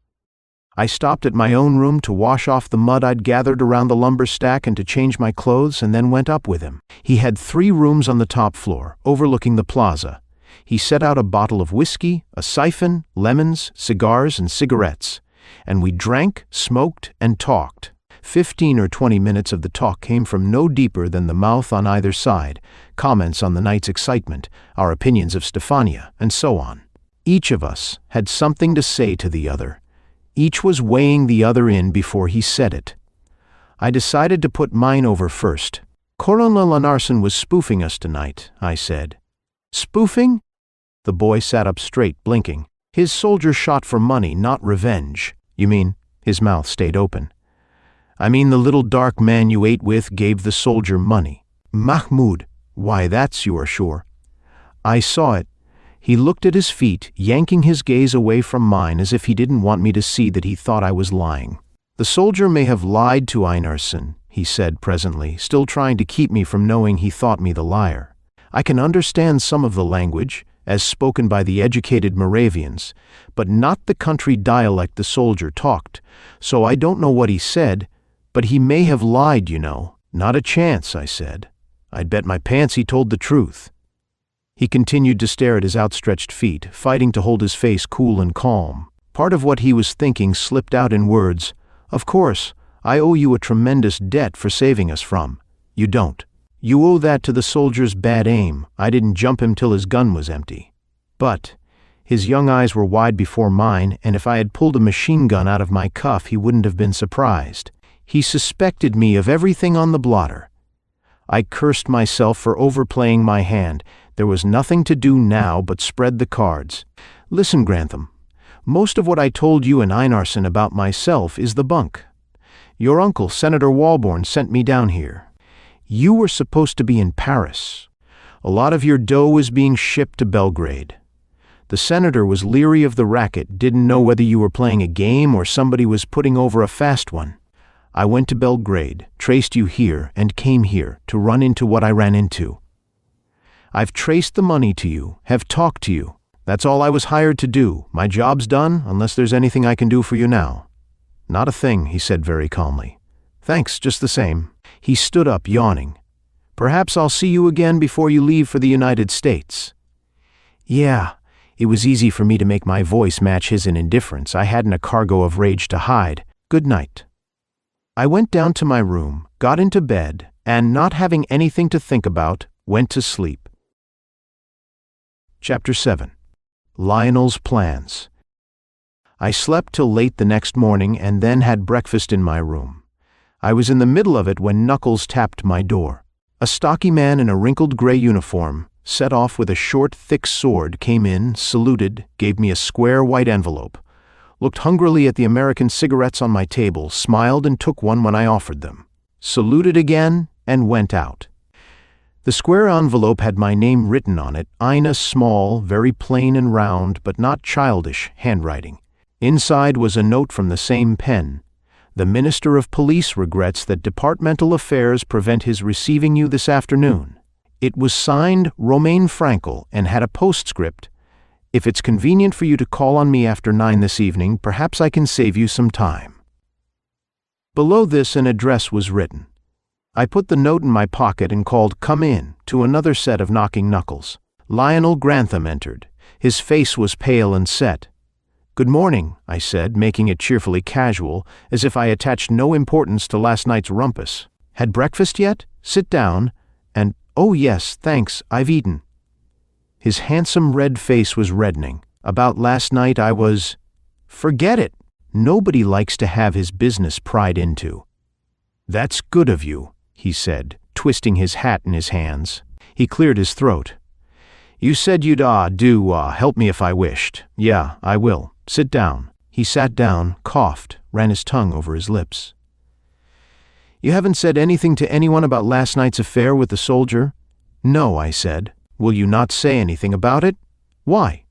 I stopped at my own room to wash off the mud I'd gathered around the lumber stack and to change my clothes, and then went up with him. He had 3 rooms on the top floor, overlooking the plaza. He set out a bottle of whiskey, a siphon, lemons, cigars, and cigarettes, and we drank, smoked, and talked. 15 or 20 minutes of the talk came from no deeper than the mouth on either side, comments on the night's excitement, our opinions of Stefania, and so on. Each of us had something to say to the other. Each was weighing the other in before he said it. I decided to put mine over first. Colonel Einarsson was spoofing us tonight, I said. Spoofing? The boy sat up straight, blinking. His soldier shot for money, not revenge. You mean? His mouth stayed open. I mean the little dark man you ate with gave the soldier money. Mahmoud. Why, that's you are sure. I saw it. He looked at his feet, yanking his gaze away from mine as if he didn't want me to see that he thought I was lying. The soldier may have lied to Einarsson, he said presently, still trying to keep me from knowing he thought me the liar. I can understand some of the language, as spoken by the educated Moravians, but not the country dialect the soldier talked, so I don't know what he said, but he may have lied, you know. Not a chance, I said. I'd bet my pants he told the truth. He continued to stare at his outstretched feet, fighting to hold his face cool and calm. Part of what he was thinking slipped out in words. Of course, I owe you a tremendous debt for saving us from. You don't. You owe that to the soldier's bad aim. I didn't jump him till his gun was empty. But his young eyes were wide before mine, and if I had pulled a machine gun out of my cuff, he wouldn't have been surprised. He suspected me of everything on the blotter. I cursed myself for overplaying my hand. There was nothing to do now but spread the cards. Listen, Grantham, most of what I told you and Einarsson about myself is the bunk. Your uncle, Senator Walbourn, sent me down here. You were supposed to be in Paris. A lot of your dough was being shipped to Belgrade. The senator was leery of the racket, didn't know whether you were playing a game or somebody was putting over a fast one. I went to Belgrade, traced you here, and came here to run into what I ran into. I've traced the money to you, have talked to you. That's all I was hired to do. My job's done, unless there's anything I can do for you now. Not a thing, he said very calmly. Thanks, just the same. He stood up, yawning. Perhaps I'll see you again before you leave for the United States." Yeah, it was easy for me to make my voice match his in indifference. I hadn't a cargo of rage to hide. Good night. I went down to my room, got into bed, and, not having anything to think about, went to sleep. Chapter 7. Lionel's Plans. I slept till late the next morning and then had breakfast in my room. I was in the middle of it when Knuckles tapped my door. A stocky man in a wrinkled gray uniform, set off with a short, thick sword, came in, saluted, gave me a square white envelope, looked hungrily at the American cigarettes on my table, smiled and took one when I offered them, saluted again, and went out. The square envelope had my name written on it, Ina small, very plain and round, but not childish, handwriting. Inside was a note from the same pen. "The Minister of Police regrets that departmental affairs prevent his receiving you this afternoon." It was signed Romain Frankel and had a postscript. "If it's convenient for you to call on me after 9 this evening, perhaps I can save you some time." Below this an address was written. I put the note in my pocket and called "Come in" to another set of knocking knuckles. Lionel Grantham entered. His face was pale and set. "Good morning," I said, making it cheerfully casual, as if I attached no importance to last night's rumpus. "Had breakfast yet? Sit down." And, "Oh yes, thanks, I've eaten." His handsome red face was reddening. "About last night I was—" "Forget it. Nobody likes to have his business pried into." "That's good of you," he said, twisting his hat in his hands. He cleared his throat. "You said you'd help me if I wished. Yeah, I will. Sit down." He sat down, coughed, ran his tongue over his lips. "You haven't said anything to anyone about last night's affair with the soldier?" "No," I said. "Will you not say anything about it?" "Why?"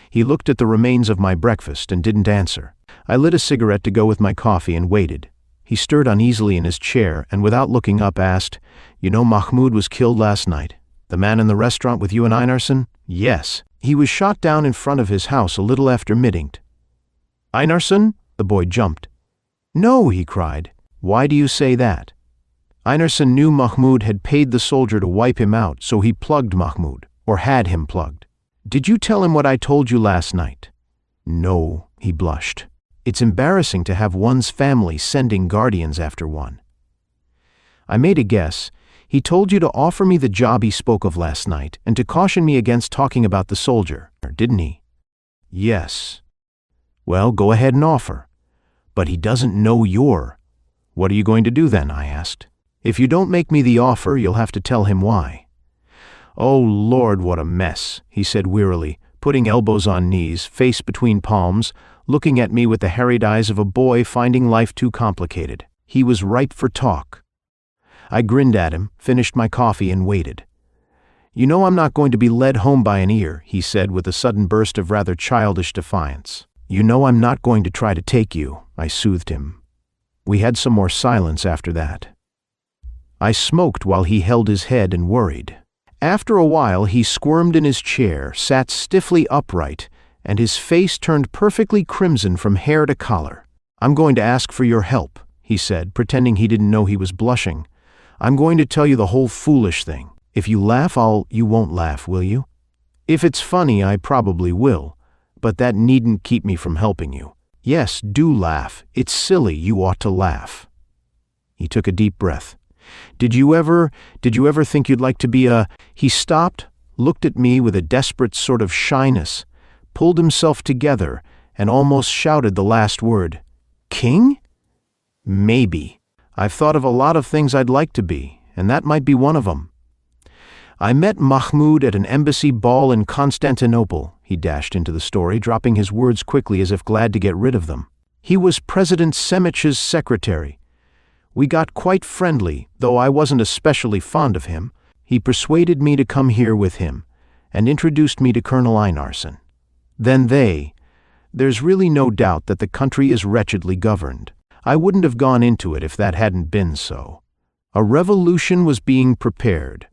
He looked at the remains of my breakfast and didn't answer. I lit a cigarette to go with my coffee and waited. He stirred uneasily in his chair and, without looking up, asked, "You know Mahmoud was killed last night? The man in the restaurant with you and Einarsson?" "Yes. He was shot down in front of his house a little after midnight." "Einarsson?" The boy jumped. "No," he cried. "Why do you say that?" "Einarsson knew Mahmoud had paid the soldier to wipe him out, so he plugged Mahmoud, or had him plugged." "Did you tell him what I told you last night?" "No," he blushed. "It's embarrassing to have one's family sending guardians after one." I made a guess. "He told you to offer me the job he spoke of last night and to caution me against talking about the soldier, didn't he?" "Yes." "Well, go ahead and offer." "But he doesn't know you're—" "What are you going to do then?" I asked. "If you don't make me the offer, you'll have to tell him why." "Oh, Lord, what a mess," he said wearily, putting elbows on knees, face between palms, looking at me with the harried eyes of a boy finding life too complicated. He was ripe for talk. I grinned at him, finished my coffee, and waited. "You know I'm not going to be led home by an ear," he said with a sudden burst of rather childish defiance. "You know I'm not going to try to take you," I soothed him. We had some more silence after that. I smoked while he held his head and worried. After a while he squirmed in his chair, sat stiffly upright, and his face turned perfectly crimson from hair to collar. "I'm going to ask for your help," he said, pretending he didn't know he was blushing. "I'm going to tell you the whole foolish thing. If you laugh, you won't laugh, will you? If it's funny, I probably will, but that needn't keep me from helping you. Yes, do laugh. It's silly. You ought to laugh." He took a deep breath. Did you ever think you'd like to be a—" He stopped, looked at me with a desperate sort of shyness, pulled himself together, and almost shouted the last word. "King? Maybe. I've thought of a lot of things I'd like to be, and that might be one of them. I met Mahmoud at an embassy ball in Constantinople," he dashed into the story, dropping his words quickly as if glad to get rid of them. "He was President Semich's secretary. We got quite friendly, though I wasn't especially fond of him. He persuaded me to come here with him, and introduced me to Colonel Einarsson. Then there's really no doubt that the country is wretchedly governed. I wouldn't have gone into it if that hadn't been so. A revolution was being prepared.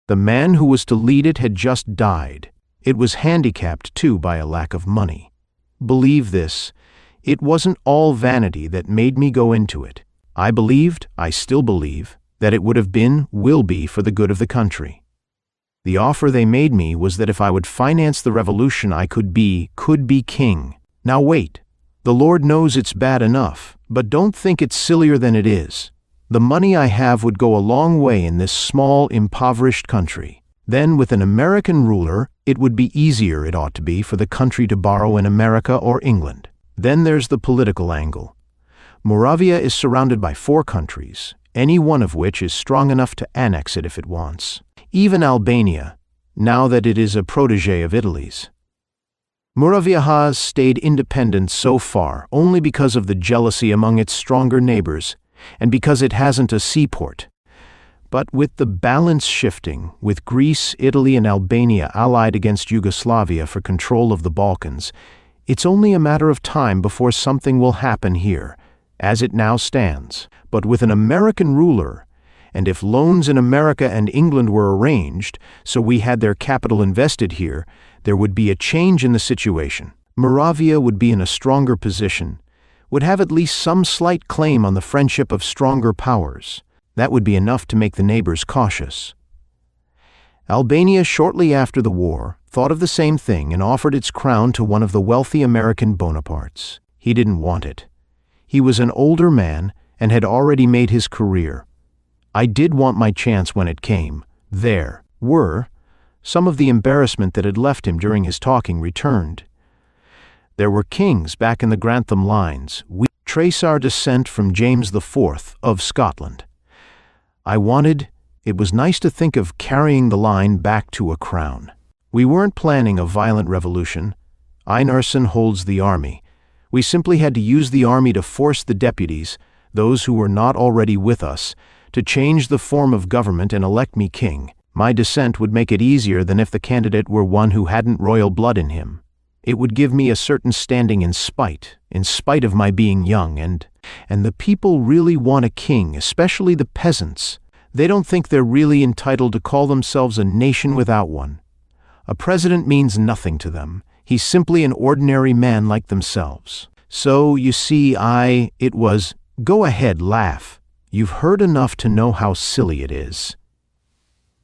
The man who was to lead it had just died. It was handicapped, too, by a lack of money. Believe this, it wasn't all vanity that made me go into it. I still believe, that it would have been, will be, for the good of the country. The offer they made me was that if I would finance the revolution, I could be king. Now wait, the Lord knows it's bad enough, but don't think it's sillier than it is. The money I have would go a long way in this small, impoverished country. Then, with an American ruler, it would be easier, it ought to be, for the country to borrow in America or England. Then there's the political angle. Muravia is surrounded by 4 countries, any one of which is strong enough to annex it if it wants. Even Albania, now that it is a protégé of Italy's. Muravia has stayed independent so far only because of the jealousy among its stronger neighbors, and because it hasn't a seaport. But with the balance shifting, with Greece, Italy, and Albania allied against Yugoslavia for control of the Balkans, it's only a matter of time before something will happen here, as it now stands. But with an American ruler, and if loans in America and England were arranged so we had their capital invested here, there would be a change in the situation. Muravia would be in a stronger position, would have at least some slight claim on the friendship of stronger powers. That would be enough to make the neighbors cautious. Albania, shortly after the war, thought of the same thing and offered its crown to one of the wealthy American Bonapartes. He didn't want it. He was an older man and had already made his career. I did want my chance when it came. There were some of the embarrassment that had left him during his talking returned. There were kings back in the Grantham lines. We trace our descent from James IV of Scotland. It was nice to think of carrying the line back to a crown. We weren't planning a violent revolution. Einarsson holds the army. We simply had to use the army to force the deputies, those who were not already with us, to change the form of government and elect me king. My descent would make it easier than if the candidate were one who hadn't royal blood in him. It would give me a certain standing in spite of my being young, and the people really want a king, especially the peasants. They don't think they're really entitled to call themselves a nation without one. A president means nothing to them. He's simply an ordinary man like themselves. So, you see, go ahead, laugh. You've heard enough to know how silly it is.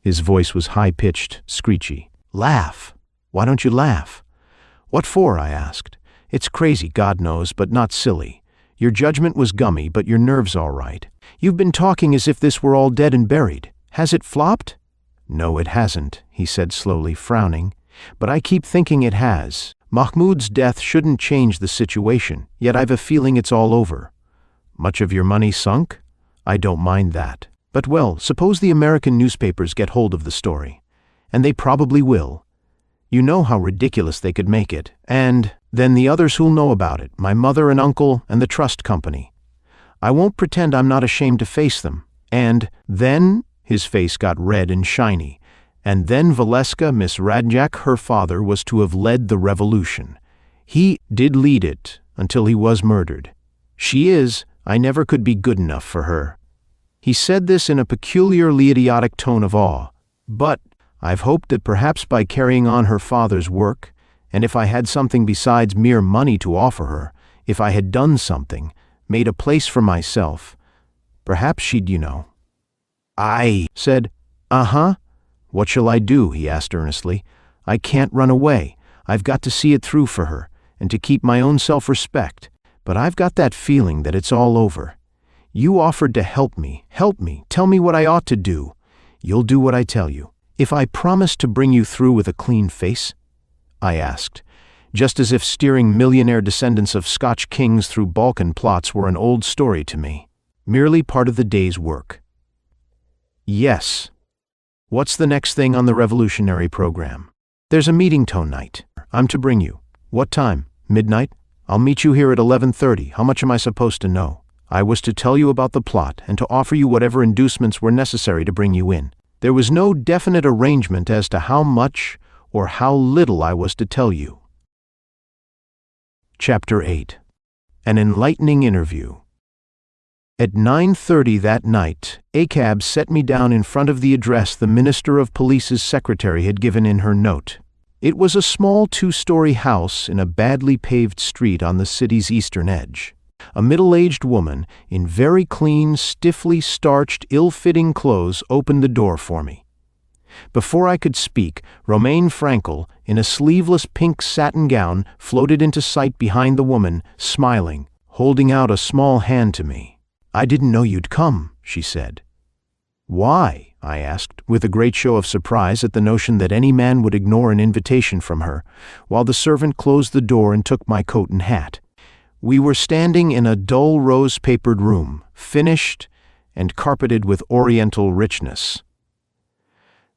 His voice was high-pitched, screechy. Laugh. Why don't you laugh? What for? I asked. It's crazy, God knows, but not silly. Your judgment was gummy, but your nerve's all right. You've been talking as if this were all dead and buried. Has it flopped? No, it hasn't, he said slowly, frowning. But I keep thinking it has. Mahmoud's death shouldn't change the situation, yet I've a feeling it's all over. Much of your money sunk? I don't mind that. But well, suppose the American newspapers get hold of the story. And they probably will. You know how ridiculous they could make it. And then the others who'll know about it, my mother and uncle and the trust company. I won't pretend I'm not ashamed to face them. And then, his face got red and shiny, and then Valeska, Miss Radjak, her father, was to have led the revolution. He did lead it until he was murdered. I never could be good enough for her. He said this in a peculiarly idiotic tone of awe. But I've hoped that perhaps by carrying on her father's work, and if I had something besides mere money to offer her, if I had done something, made a place for myself, perhaps she'd, I said, What shall I do? He asked earnestly. I can't run away. I've got to see it through for her, and to keep my own self-respect. But I've got that feeling that it's all over. You offered to help me, tell me what I ought to do. You'll do what I tell you. If I promise to bring you through with a clean face? I asked, just as if steering millionaire descendants of Scotch kings through Balkan plots were an old story to me, merely part of the day's work. Yes. What's the next thing on the revolutionary program? There's a meeting tonight. I'm to bring you. What time? Midnight? I'll meet you here at 11:30. How much am I supposed to know? I was to tell you about the plot and to offer you whatever inducements were necessary to bring you in. There was no definite arrangement as to how much or how little I was to tell you. Chapter 8. An enlightening interview. At 9:30 that night, a cab set me down in front of the address the Minister of Police's secretary had given in her note. It was a small 2-story house in a badly paved street on the city's eastern edge. A middle-aged woman in very clean, stiffly starched, ill-fitting clothes opened the door for me. Before I could speak, Romain Frankel, in a sleeveless pink satin gown, floated into sight behind the woman, smiling, holding out a small hand to me. "I didn't know you'd come," she said. "Why?" I asked, with a great show of surprise at the notion that any man would ignore an invitation from her, while the servant closed the door and took my coat and hat. We were standing in a dull rose-papered room, finished and carpeted with oriental richness.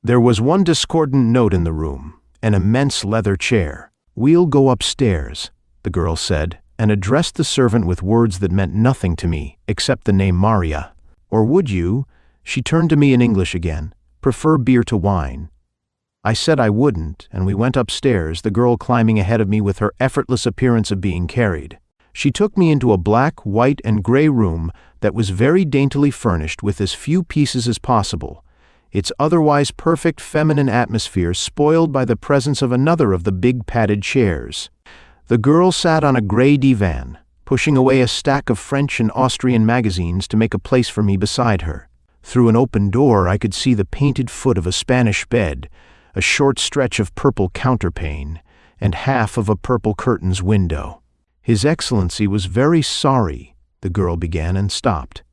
There was one discordant note in the room, an immense leather chair. "We'll go upstairs," the girl said, and addressed the servant with words that meant nothing to me, except the name Maria. "Or would you," she turned to me in English again, "prefer beer to wine?" I said I wouldn't, and we went upstairs, the girl climbing ahead of me with her effortless appearance of being carried. She took me into a black, white, and gray room that was very daintily furnished with as few pieces as possible, its otherwise perfect feminine atmosphere spoiled by the presence of another of the big padded chairs. The girl sat on a gray divan, pushing away a stack of French and Austrian magazines to make a place for me beside her. Through an open door I could see the painted foot of a Spanish bed, a short stretch of purple counterpane, and half of a purple curtains window. "His Excellency was very sorry," the girl began and stopped.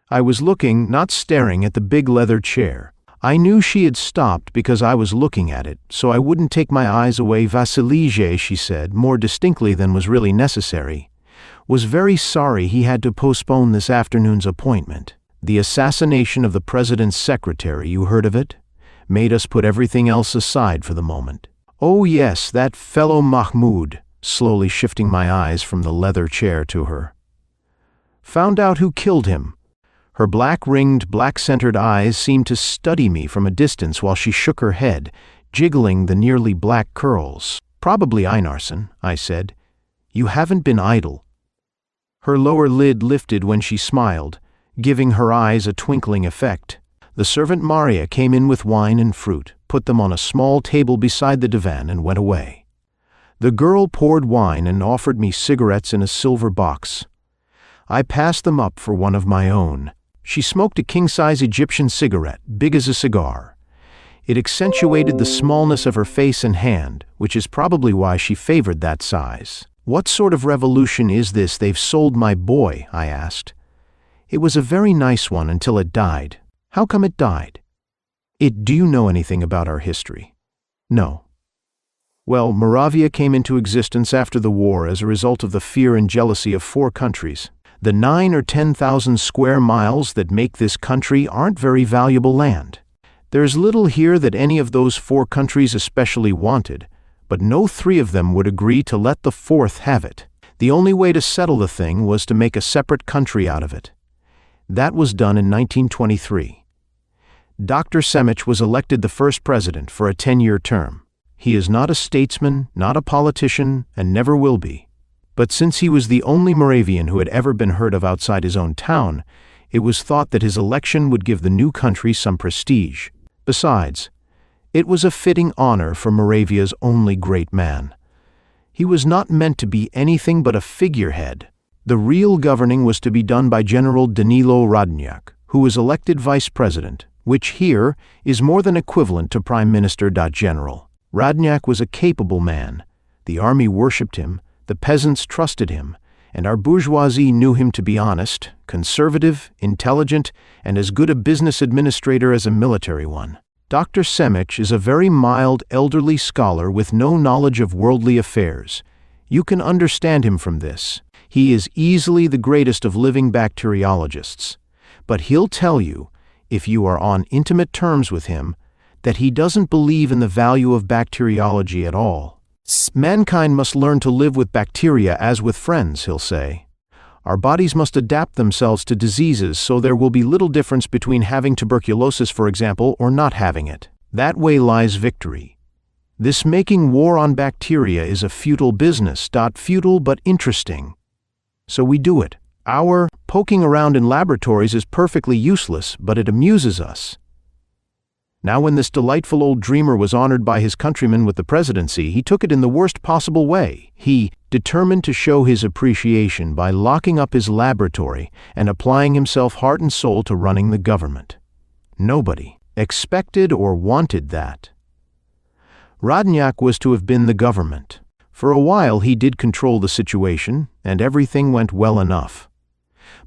I was looking, not staring, at the big leather chair. I knew she had stopped because I was looking at it, so I wouldn't take my eyes away. "Vasilije," she said, more distinctly than was really necessary, "was very sorry he had to postpone this afternoon's appointment. The assassination of the president's secretary, you heard of it? Made us put everything else aside for the moment." "Oh yes, that fellow Mahmoud," slowly shifting my eyes from the leather chair to her. "Found out who killed him." Her black-ringed, black-centered eyes seemed to study me from a distance while she shook her head, jiggling the nearly black curls. "Probably Einarsson," I said. "You haven't been idle." Her lower lid lifted when she smiled, giving her eyes a twinkling effect. The servant Maria came in with wine and fruit, put them on a small table beside the divan, and went away. The girl poured wine and offered me cigarettes in a silver box. I passed them up for one of my own. She smoked a king-size Egyptian cigarette, big as a cigar. It accentuated the smallness of her face and hand, which is probably why she favored that size. "What sort of revolution is this they've sold my boy?" I asked. "It was a very nice one until it died." "How come it died?" Do you know anything about our history?" "No." "Well, Muravia came into existence after the war as a result of the fear and jealousy of 4 countries. The 9 or 10,000 square miles that make this country aren't very valuable land. There's little here that any of those 4 countries especially wanted, but no 3 of them would agree to let the 4th have it. The only way to settle the thing was to make a separate country out of it. That was done in 1923. Dr. Semic was elected the first president for a 10-year term. He is not a statesman, not a politician, and never will be. But since he was the only Moravian who had ever been heard of outside his own town, it was thought that his election would give the new country some prestige. Besides, it was a fitting honor for Moravia's only great man. He was not meant to be anything but a figurehead. The real governing was to be done by General Danilo Radnjak, who was elected vice president, which here is more than equivalent to Prime Minister. General Radnjak was a capable man. The army worshipped him, the peasants trusted him, and our bourgeoisie knew him to be honest, conservative, intelligent, and as good a business administrator as a military one. Dr. Semic is a very mild, elderly scholar with no knowledge of worldly affairs. You can understand him from this. He is easily the greatest of living bacteriologists. But he'll tell you, if you are on intimate terms with him, that he doesn't believe in the value of bacteriology at all. "Mankind must learn to live with bacteria as with friends," he'll say. "Our bodies must adapt themselves to diseases, so there will be little difference between having tuberculosis, for example, or not having it. That way lies victory. This making war on bacteria is a futile business, futile but interesting. So we do it. Our poking around in laboratories is perfectly useless, but it amuses us." Now when this delightful old dreamer was honored by his countrymen with the presidency, he took it in the worst possible way. He determined to show his appreciation by locking up his laboratory and applying himself heart and soul to running the government. Nobody expected or wanted that. Radnyak was to have been the government. For a while he did control the situation, and everything went well enough.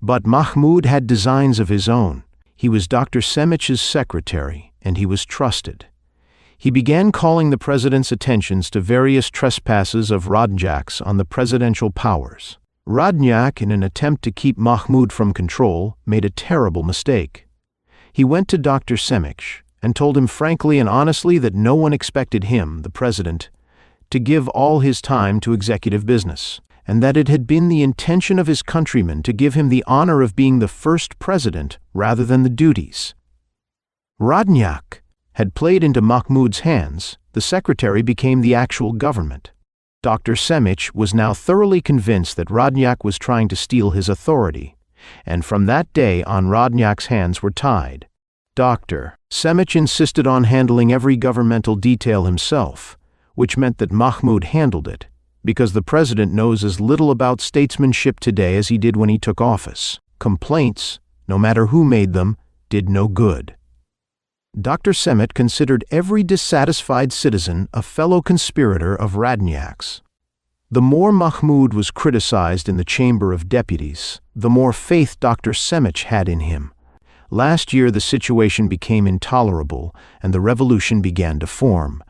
But Mahmoud had designs of his own. He was Dr. Semich's secretary, and he was trusted. He began calling the president's attentions to various trespasses of Radnyak's on the presidential powers. Radnyak, in an attempt to keep Mahmoud from control, made a terrible mistake. He went to Dr. Semich and told him frankly and honestly that no one expected him, the president, to give all his time to executive business, and that it had been the intention of his countrymen to give him the honor of being the first president rather than the duties. Radnyak had played into Mahmoud's hands. The secretary became the actual government. Dr. Semich was now thoroughly convinced that Radnyak was trying to steal his authority, and from that day on Radnyak's hands were tied. Dr. Semich insisted on handling every governmental detail himself, which meant that Mahmoud handled it, because the president knows as little about statesmanship today as he did when he took office. Complaints, no matter who made them, did no good. Dr. Semich considered every dissatisfied citizen a fellow conspirator of Radnyak's. The more Mahmoud was criticized in the Chamber of Deputies, the more faith Dr. Semich had in him. Last year the situation became intolerable, and the revolution began to form.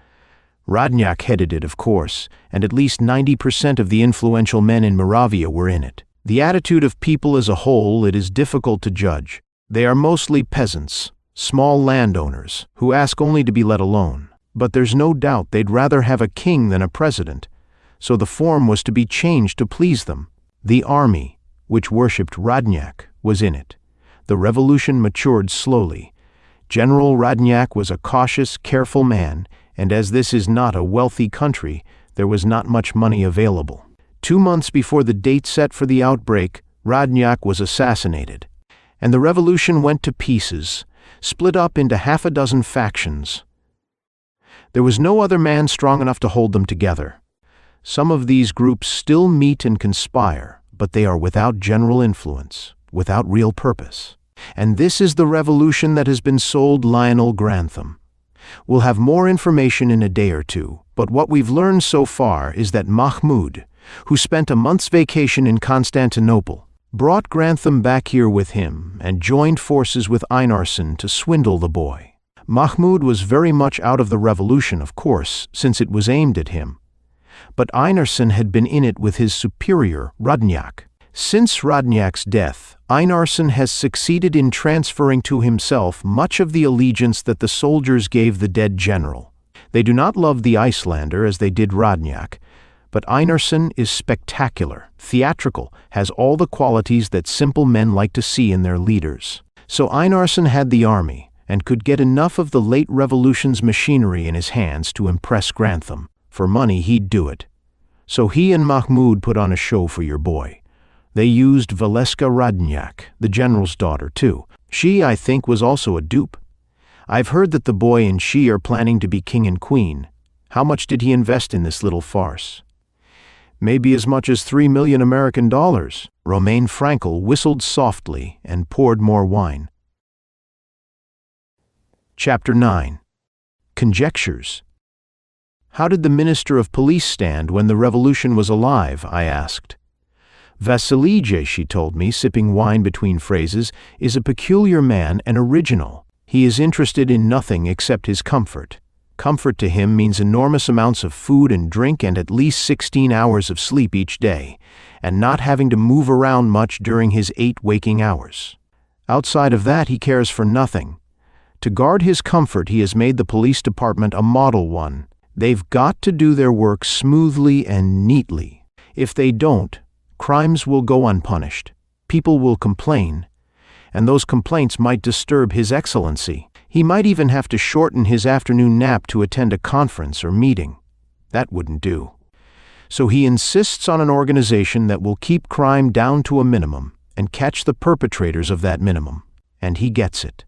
Radnyak headed it, of course, and at least 90% of the influential men in Muravia were in it. The attitude of people as a whole it is difficult to judge. They are mostly peasants, small landowners, who ask only to be let alone. But there's no doubt they'd rather have a king than a president, so the form was to be changed to please them. The army, which worshipped Radnyak, was in it. The revolution matured slowly. General Radnyak was a cautious, careful man, and as this is not a wealthy country, there was not much money available. 2 months before the date set for the outbreak, Radnyak was assassinated, and the revolution went to pieces, split up into half a dozen factions. There was no other man strong enough to hold them together. Some of these groups still meet and conspire, but they are without general influence, without real purpose. And this is the revolution that has been sold Lionel Grantham. We'll have more information in a day or two, but what we've learned so far is that Mahmoud, who spent a month's vacation in Constantinople, brought Grantham back here with him and joined forces with Einarsson to swindle the boy. Mahmoud was very much out of the revolution, of course, since it was aimed at him. But Einarsson had been in it with his superior, Radnyak. Since Radnyak's death, Einarsson has succeeded in transferring to himself much of the allegiance that the soldiers gave the dead general. They do not love the Icelander as they did Radnyak, but Einarsson is spectacular, theatrical, has all the qualities that simple men like to see in their leaders. So Einarsson had the army, and could get enough of the late revolution's machinery in his hands to impress Grantham. For money he'd do it. So he and Mahmoud put on a show for your boy. They used Valeska Radnyak, the general's daughter, too. She, I think, was also a dupe. I've heard that the boy and she are planning to be king and queen. How much did he invest in this little farce? Maybe as much as $3 million American dollars. Romain Frankel whistled softly and poured more wine. Chapter 9. Conjectures. How did the Minister of Police stand when the revolution was alive? I asked. Vasilije, she told me, sipping wine between phrases, is a peculiar man and original. He is interested in nothing except his comfort. Comfort to him means enormous amounts of food and drink and at least 16 hours of sleep each day, and not having to move around much during his 8 waking hours. Outside of that, he cares for nothing. To guard his comfort, he has made the police department a model one. They've got to do their work smoothly and neatly. If they don't, crimes will go unpunished, people will complain, and those complaints might disturb His Excellency. He might even have to shorten his afternoon nap to attend a conference or meeting. That wouldn't do. So he insists on an organization that will keep crime down to a minimum and catch the perpetrators of that minimum, and he gets it.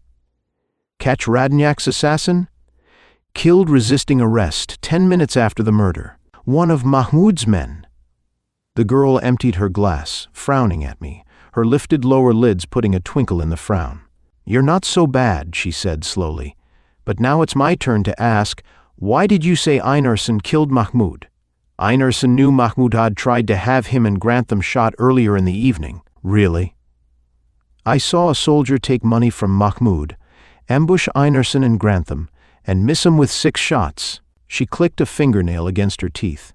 Catch Radnyak's assassin? Killed resisting arrest 10 minutes after the murder. One of Mahmoud's men. The girl emptied her glass, frowning at me, her lifted lower lids putting a twinkle in the frown. You're not so bad, she said slowly. But now it's my turn to ask, why did you say Einarsson killed Mahmoud? Einarsson knew Mahmoud had tried to have him and Grantham shot earlier in the evening. Really? I saw a soldier take money from Mahmoud, ambush Einarsson and Grantham, and miss him with 6 shots. She clicked a fingernail against her teeth.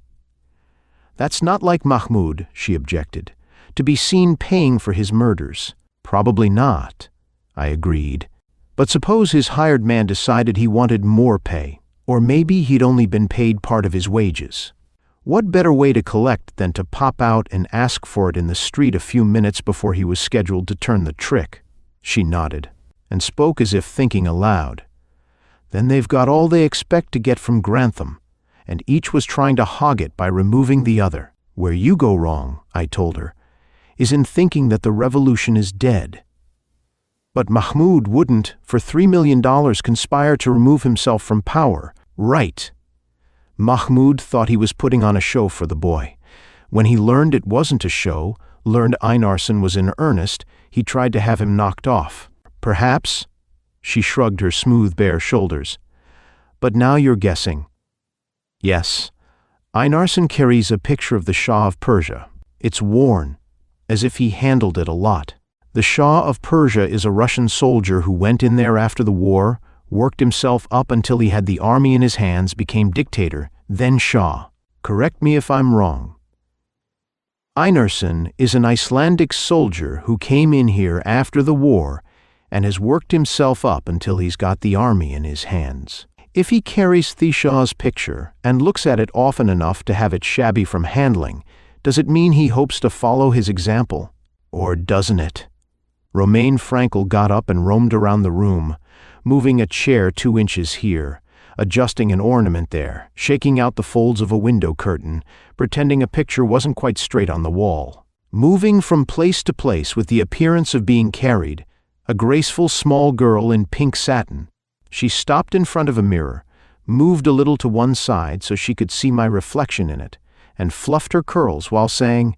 That's not like Mahmoud, she objected, to be seen paying for his murders. Probably not, I agreed. But suppose his hired man decided he wanted more pay, or maybe he'd only been paid part of his wages. What better way to collect than to pop out and ask for it in the street a few minutes before he was scheduled to turn the trick? She nodded, and spoke as if thinking aloud. Then they've got all they expect to get from Grantham, and each was trying to hog it by removing the other. Where you go wrong, I told her, is in thinking that the revolution is dead. But Mahmoud wouldn't, for $3 million, conspire to remove himself from power. Right. Mahmoud thought he was putting on a show for the boy. When he learned it wasn't a show, learned Einarsson was in earnest, he tried to have him knocked off. Perhaps? She shrugged her smooth, bare shoulders. But now you're guessing. Yes. Einarsson carries a picture of the Shah of Persia. It's worn, as if he handled it a lot. The Shah of Persia is a Russian soldier who went in there after the war, worked himself up until he had the army in his hands, became dictator, then Shah. Correct me if I'm wrong. Einarsson is an Icelandic soldier who came in here after the war and has worked himself up until he's got the army in his hands. If he carries the Shah's picture and looks at it often enough to have it shabby from handling, does it mean he hopes to follow his example? Or doesn't it? Romain Frankel got up and roamed around the room, moving a chair 2 inches here, adjusting an ornament there, shaking out the folds of a window curtain, pretending a picture wasn't quite straight on the wall. Moving from place to place with the appearance of being carried, a graceful small girl in pink satin. She stopped in front of a mirror, moved a little to one side so she could see my reflection in it, and fluffed her curls while saying,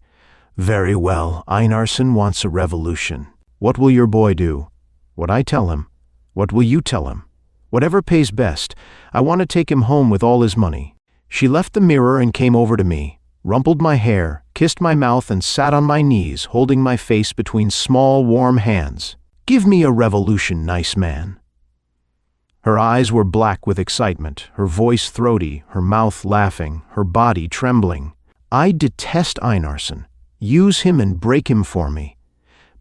"Very well, Einarsson wants a revolution. What will your boy do? What I tell him? What will you tell him? Whatever pays best. I want to take him home with all his money." She left the mirror and came over to me, rumpled my hair, kissed my mouth, and sat on my knees, holding my face between small, warm hands. "Give me a revolution, nice man." Her eyes were black with excitement, her voice throaty, her mouth laughing, her body trembling. "I detest Einarsson. Use him and break him for me.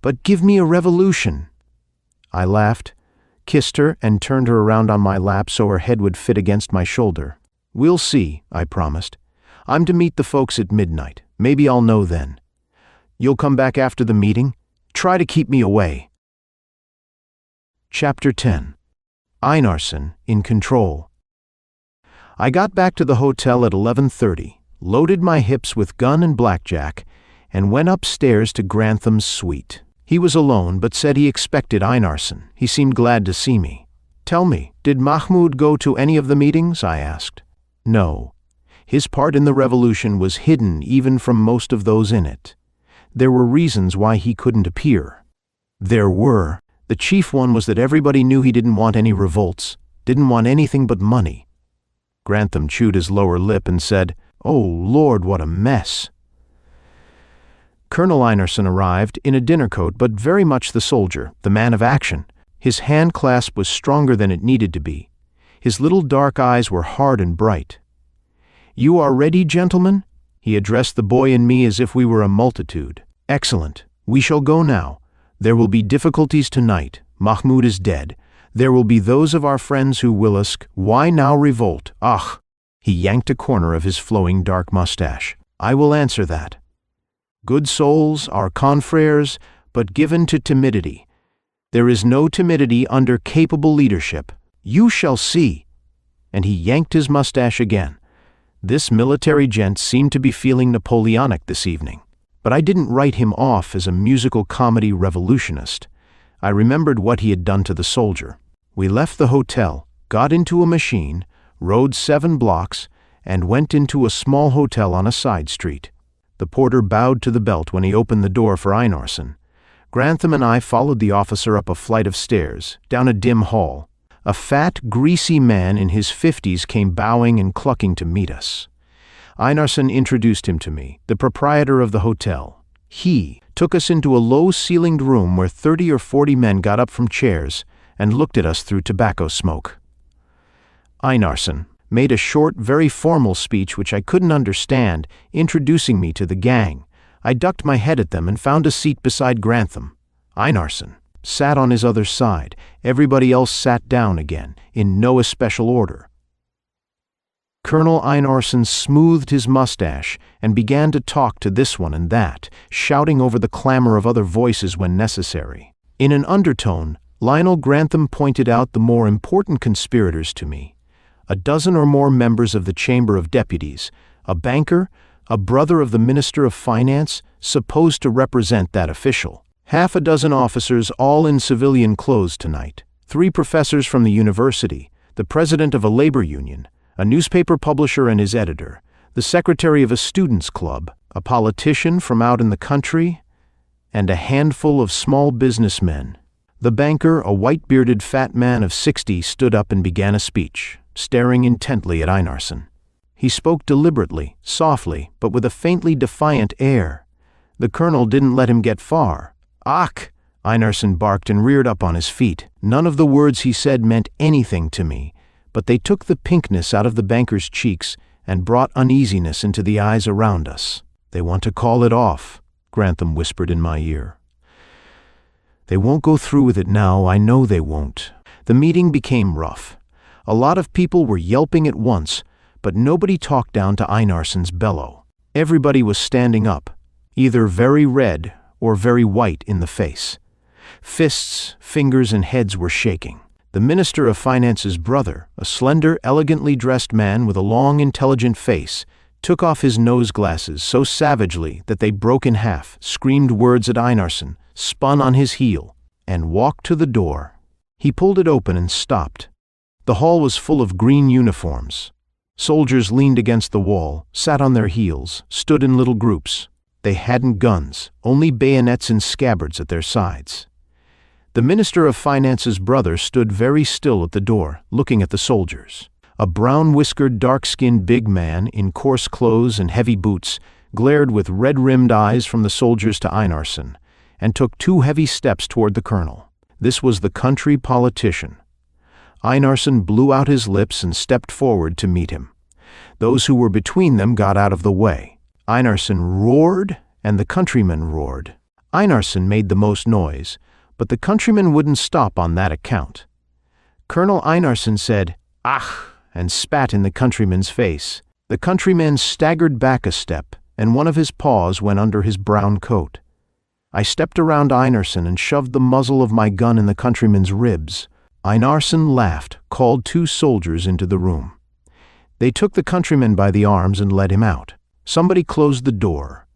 But give me a revolution." I laughed, kissed her, and turned her around on my lap so her head would fit against my shoulder. "We'll see," I promised. "I'm to meet the folks at midnight. Maybe I'll know then. You'll come back after the meeting? Try to keep me away." Chapter 10. Einarsson in control. I got back to the hotel at 11:30, loaded my hips with gun and blackjack, and went upstairs to Grantham's suite. He was alone, but said he expected Einarsson. He seemed glad to see me. "Tell me, did Mahmoud go to any of the meetings?" I asked. "No. His part in the revolution was hidden even from most of those in it. There were reasons why he couldn't appear." There were. The chief one was that everybody knew he didn't want any revolts, didn't want anything but money. Grantham chewed his lower lip and said, "Oh, Lord, what a mess." Colonel Einarsson arrived, in a dinner coat but very much the soldier, the man of action. His hand clasp was stronger than it needed to be. His little dark eyes were hard and bright. "You are ready, gentlemen?" He addressed the boy and me as if we were a multitude. "Excellent. We shall go now. There will be difficulties tonight. Mahmoud is dead. There will be those of our friends who will ask, why now revolt? Ach!" He yanked a corner of his flowing dark mustache. "I will answer that. Good souls are confreres, but given to timidity. There is no timidity under capable leadership. You shall see." And he yanked his mustache again. This military gent seemed to be feeling Napoleonic this evening. But I didn't write him off as a musical comedy revolutionist. I remembered what he had done to the soldier. We left the hotel, got into a machine, rode 7 blocks, and went into a small hotel on a side street. The porter bowed to the belt when he opened the door for Einarsson. Grantham and I followed the officer up a flight of stairs, down a dim hall. A fat, greasy man in his 50s came bowing and clucking to meet us. Einarsson introduced him to me, the proprietor of the hotel. He took us into a low-ceilinged room where 30 or 40 men got up from chairs and looked at us through tobacco smoke. Einarsson made a short, very formal speech which I couldn't understand, introducing me to the gang. I ducked my head at them and found a seat beside Grantham. Einarsson sat on his other side. Everybody else sat down again, in no especial order. Colonel Einarsson smoothed his mustache and began to talk to this one and that, shouting over the clamor of other voices when necessary. In an undertone, Lionel Grantham pointed out the more important conspirators to me. A dozen or more members of the Chamber of Deputies, a banker, a brother of the Minister of Finance, supposed to represent that official. Half a dozen officers, all in civilian clothes tonight. 3 professors from the university, the president of a labor union, a newspaper publisher and his editor, the secretary of a students' club, a politician from out in the country, and a handful of small businessmen. The banker, a white-bearded fat man of 60, stood up and began a speech, staring intently at Einarsson. He spoke deliberately, softly, but with a faintly defiant air. The colonel didn't let him get far. "Ach!" Einarsson barked and reared up on his feet. None of the words he said meant anything to me, but they took the pinkness out of the banker's cheeks and brought uneasiness into the eyes around us. "They want to call it off," Grantham whispered in my ear. "They won't go through with it now, I know they won't." The meeting became rough. A lot of people were yelping at once, but nobody talked down to Einarsson's bellow. Everybody was standing up, either very red or very white in the face. Fists, fingers, and heads were shaking. The Minister of Finance's brother, a slender, elegantly dressed man with a long, intelligent face, took off his nose glasses so savagely that they broke in half, screamed words at Einarsson, spun on his heel, and walked to the door. He pulled it open and stopped. The hall was full of green uniforms. Soldiers leaned against the wall, sat on their heels, stood in little groups. They hadn't guns, only bayonets and scabbards at their sides. The Minister of Finance's brother stood very still at the door, looking at the soldiers. A brown-whiskered, dark-skinned big man in coarse clothes and heavy boots glared with red-rimmed eyes from the soldiers to Einarsson and took 2 heavy steps toward the colonel. This was the country politician. Einarsson blew out his lips and stepped forward to meet him. Those who were between them got out of the way. Einarsson roared, and the countrymen roared. Einarsson made the most noise, but the countrymen wouldn't stop on that account. Colonel Einarsson said, "Ach," and spat in the countryman's face. The countryman staggered back a step, and one of his paws went under his brown coat. I stepped around Einarsson and shoved the muzzle of my gun in the countryman's ribs. Einarsson laughed, called 2 soldiers into the room. They took the countryman by the arms and led him out. Somebody closed the door.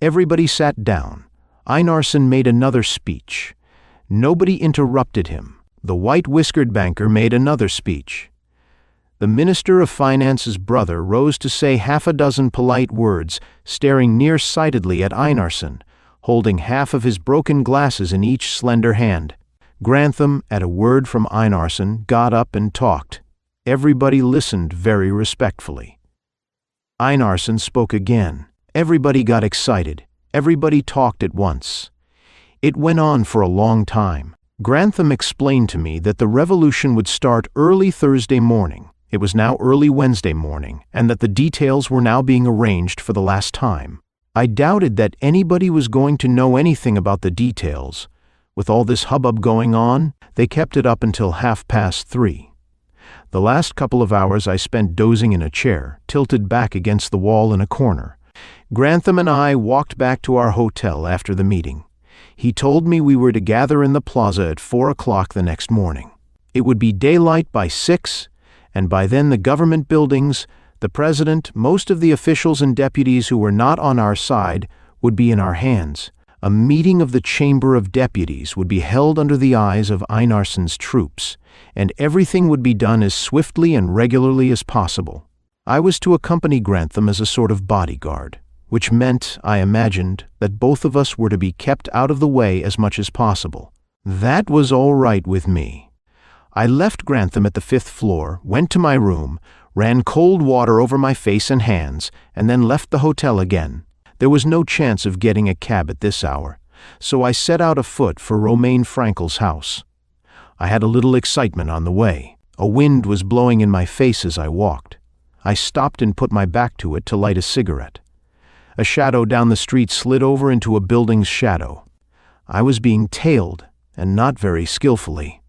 Everybody sat down. Einarsson made another speech. Nobody interrupted him. The white-whiskered banker made another speech. The Minister of Finance's brother rose to say half a dozen polite words, staring nearsightedly at Einarsson, holding half of his broken glasses in each slender hand. Grantham, at a word from Einarsson, got up and talked. Everybody listened very respectfully. Einarsson spoke again. Everybody got excited. Everybody talked at once. It went on for a long time. Grantham explained to me that the revolution would start early Thursday morning. It was now early Wednesday morning, and that the details were now being arranged for the last time. I doubted that anybody was going to know anything about the details. With all this hubbub going on, they kept it up until 3:30. The last couple of hours I spent dozing in a chair, tilted back against the wall in a corner. Grantham and I walked back to our hotel after the meeting. He told me we were to gather in the plaza at 4 o'clock the next morning. It would be daylight by 6, and by then the government buildings, the president, most of the officials and deputies who were not on our side would be in our hands. A meeting of the Chamber of Deputies would be held under the eyes of Einarsson's troops, and everything would be done as swiftly and regularly as possible. I was to accompany Grantham as a sort of bodyguard, which meant, I imagined, that both of us were to be kept out of the way as much as possible. That was all right with me. I left Grantham at the 5th floor, went to my room, ran cold water over my face and hands, and then left the hotel again. There was no chance of getting a cab at this hour, so I set out afoot for Romain Frankel's house. I had a little excitement on the way. A wind was blowing in my face as I walked. I stopped and put my back to it to light a cigarette. A shadow down the street slid over into a building's shadow. I was being tailed, and not very skillfully.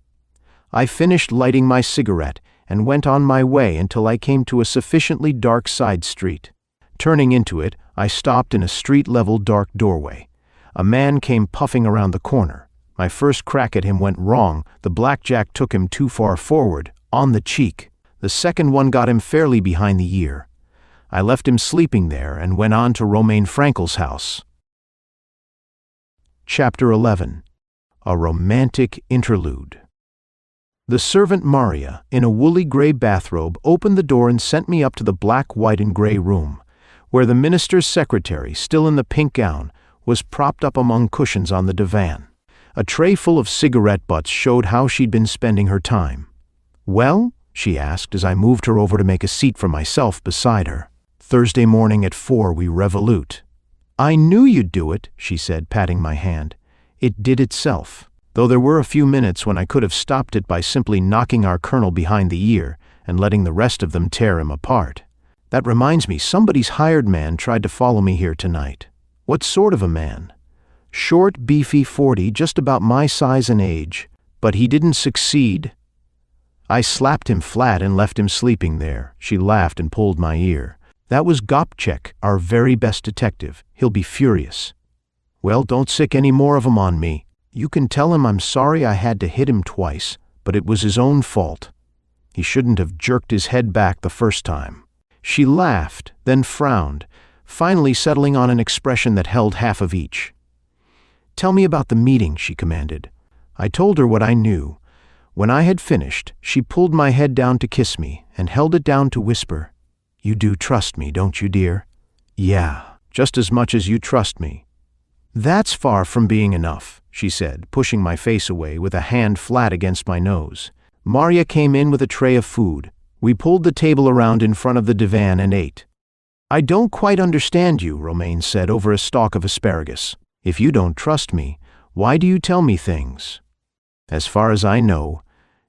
I finished lighting my cigarette and went on my way until I came to a sufficiently dark side street. Turning into it, I stopped in a street-level dark doorway. A man came puffing around the corner. My first crack at him went wrong. The blackjack took him too far forward, on the cheek. The second one got him fairly behind the ear. I left him sleeping there and went on to Romain Frankel's house. Chapter 11. A Romantic Interlude. The servant Maria, in a woolly gray bathrobe, opened the door and sent me up to the black, white, and gray room, where the minister's secretary, still in the pink gown, was propped up among cushions on the divan. A tray full of cigarette butts showed how she'd been spending her time. "Well?" she asked as I moved her over to make a seat for myself beside her. "Thursday morning at 4 we revolute." "I knew you'd do it," she said, patting my hand. It did itself, though there were a few minutes when I could have stopped it by simply knocking our colonel behind the ear and letting the rest of them tear him apart. "That reminds me, somebody's hired man tried to follow me here tonight." "What sort of a man?" "Short, beefy, 40, just about my size and age. But he didn't succeed." I slapped him flat and left him sleeping there. She laughed and pulled my ear. "That was Gopchek, our very best detective. He'll be furious." "Well, don't sick any more of 'em on me. You can tell him I'm sorry I had to hit him twice, but it was his own fault. He shouldn't have jerked his head back the first time." She laughed, then frowned, finally settling on an expression that held half of each. "Tell me about the meeting," she commanded. I told her what I knew. When I had finished, she pulled my head down to kiss me and held it down to whisper, "You do trust me, don't you, dear?" "Yeah, just as much as you trust me." "That's far from being enough," she said, pushing my face away with a hand flat against my nose. Maria came in with a tray of food. We pulled the table around in front of the divan and ate. "I don't quite understand you," Romain said over a stalk of asparagus. "If you don't trust me, why do you tell me things? As far as I know,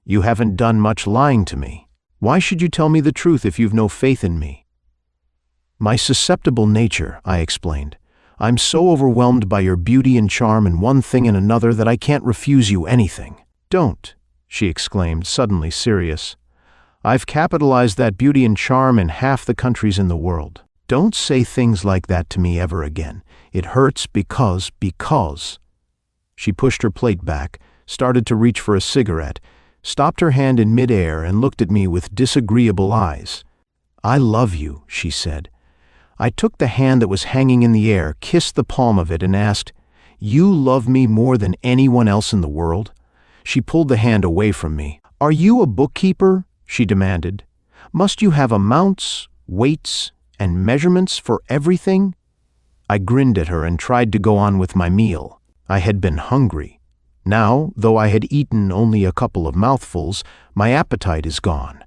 you haven't done much lying to me. Why should you tell me the truth if you've no faith in me?" "My susceptible nature," I explained. "I'm so overwhelmed by your beauty and charm and one thing and another that I can't refuse you anything." "Don't," she exclaimed, suddenly serious. "I've capitalized that beauty and charm in half the countries in the world. Don't say things like that to me ever again. It hurts because. She pushed her plate back, started to reach for a cigarette, stopped her hand in midair and looked at me with disagreeable eyes. "I love you," she said. I took the hand that was hanging in the air, kissed the palm of it and asked, "You love me more than anyone else in the world?" She pulled the hand away from me. "Are you a bookkeeper?" she demanded. "Must you have amounts, weights, and measurements for everything?" I grinned at her and tried to go on with my meal. I had been hungry. Now, though I had eaten only a couple of mouthfuls, my appetite is gone.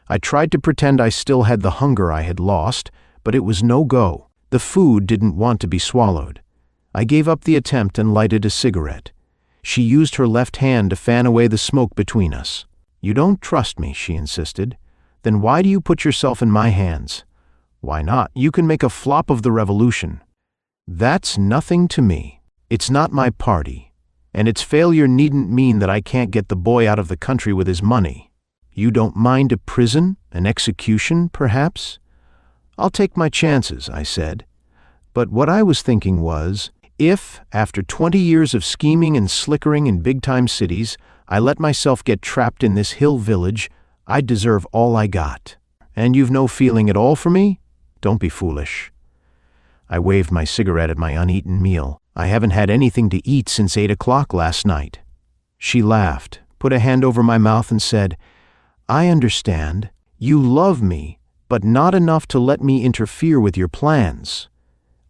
I tried to pretend I still had the hunger I had lost, but it was no go. The food didn't want to be swallowed. I gave up the attempt and lighted a cigarette. She used her left hand to fan away the smoke between us. "You don't trust me," she insisted. "Then why do you put yourself in my hands?" "Why not? You can make a flop of the revolution." "That's nothing to me. It's not my party, and its failure needn't mean that I can't get the boy out of the country with his money. You don't mind a prison, an execution, perhaps?" "I'll take my chances," I said. But what I was thinking was, if, after 20 years of scheming and slickering in big-time cities, I let myself get trapped in this hill village, I'd deserve all I got. "And you've no feeling at all for me? Don't be foolish." I waved my cigarette at my uneaten meal. I haven't had anything to eat since 8 o'clock last night." She laughed, put a hand over my mouth and said, "I understand. You love me, but not enough to let me interfere with your plans.